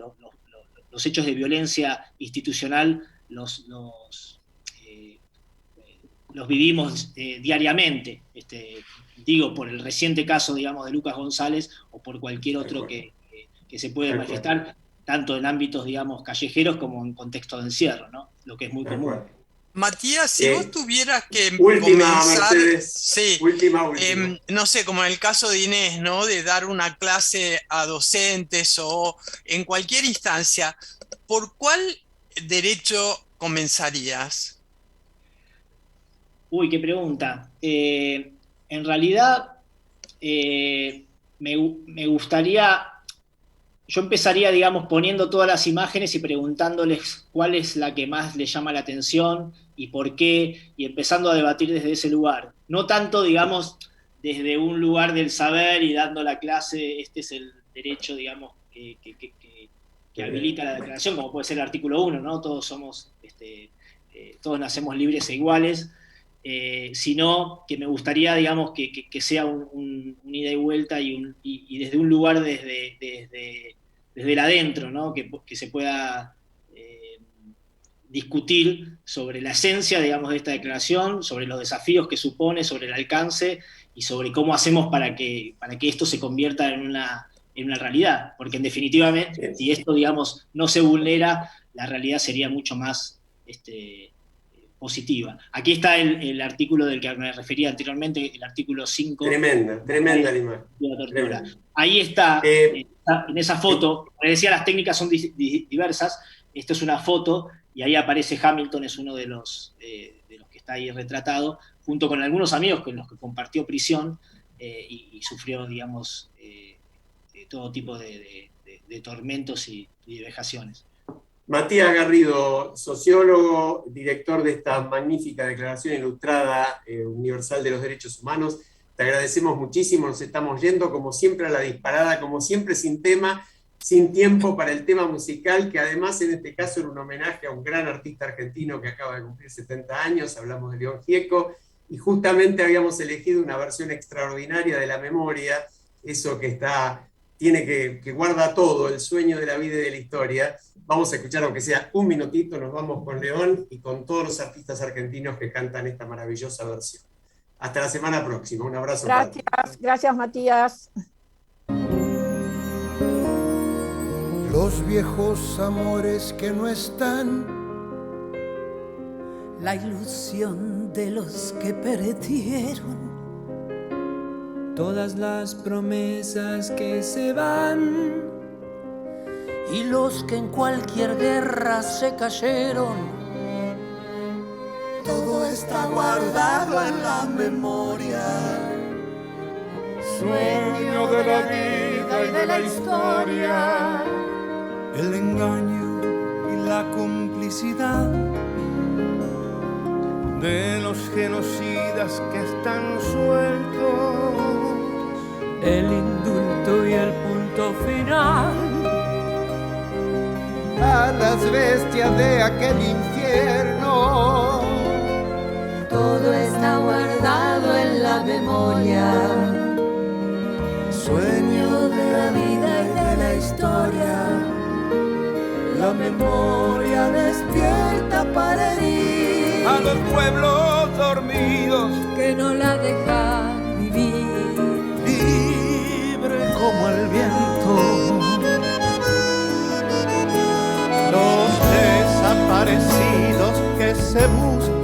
los hechos de violencia institucional los vivimos diariamente, digo, por el reciente caso, digamos, de Lucas González, o por cualquier otro que se puede manifestar, tanto en ámbitos, digamos, callejeros como en contexto de encierro, ¿no? Lo que es muy común. Matías, si vos tuvieras que última, comenzar, Mercedes. sí, Última. No sé, como en el caso de Inés, ¿no? De dar una clase a docentes o en cualquier instancia, ¿por cuál derecho comenzarías? Uy, qué pregunta. En realidad, me gustaría... Yo empezaría, digamos, poniendo todas las imágenes y preguntándoles cuál es la que más les llama la atención y por qué, y empezando a debatir desde ese lugar. No tanto, digamos, desde un lugar del saber y dando la clase, este es el derecho, digamos, que habilita la declaración, como puede ser el artículo 1, ¿no? Todos somos, todos nacemos libres e iguales, sino que me gustaría, digamos, que sea un ida y vuelta y desde un lugar desde el adentro, ¿no? Que se pueda discutir sobre la esencia, digamos, de esta declaración, sobre los desafíos que supone, sobre el alcance y sobre cómo hacemos para que esto se convierta en una realidad, porque en definitiva, si esto, digamos, no se vulnera, la realidad sería mucho más positiva. Aquí está el artículo del que me refería anteriormente, el artículo 5. Tremenda la imagen. Ahí está, en esa foto, como decía, las técnicas son diversas. Esto es una foto, y ahí aparece Hamilton, es uno de los que está ahí retratado, junto con algunos amigos con los que compartió prisión y sufrió, digamos, todo tipo de tormentos y de vejaciones. Matías Garrido, sociólogo, director de esta magnífica Declaración Ilustrada Universal de los Derechos Humanos, te agradecemos muchísimo, nos estamos yendo como siempre a la disparada, como siempre sin tema, sin tiempo para el tema musical, que además en este caso era un homenaje a un gran artista argentino que acaba de cumplir 70 años, hablamos de León Gieco, y justamente habíamos elegido una versión extraordinaria de la memoria, eso que guarda todo, el sueño de la vida y de la historia. Vamos a escuchar, aunque sea un minutito, nos vamos con León y con todos los artistas argentinos que cantan esta maravillosa versión. Hasta la semana próxima, un abrazo. Gracias Matías. Los viejos amores que no están, la ilusión de los que perdieron, todas las promesas que se van y los que en cualquier guerra se cayeron. Todo está guardado en la memoria, sueño de la vida y de la historia. El engaño y la complicidad de los genocidas que están sueltos, el indulto y el punto final a las bestias de aquel infierno. Todo está guardado en la memoria, sueño de la vida y de la historia. La memoria despierta para herir a los pueblos dormidos que no la dejan vivir, libre como el viento. Los desaparecidos que se buscan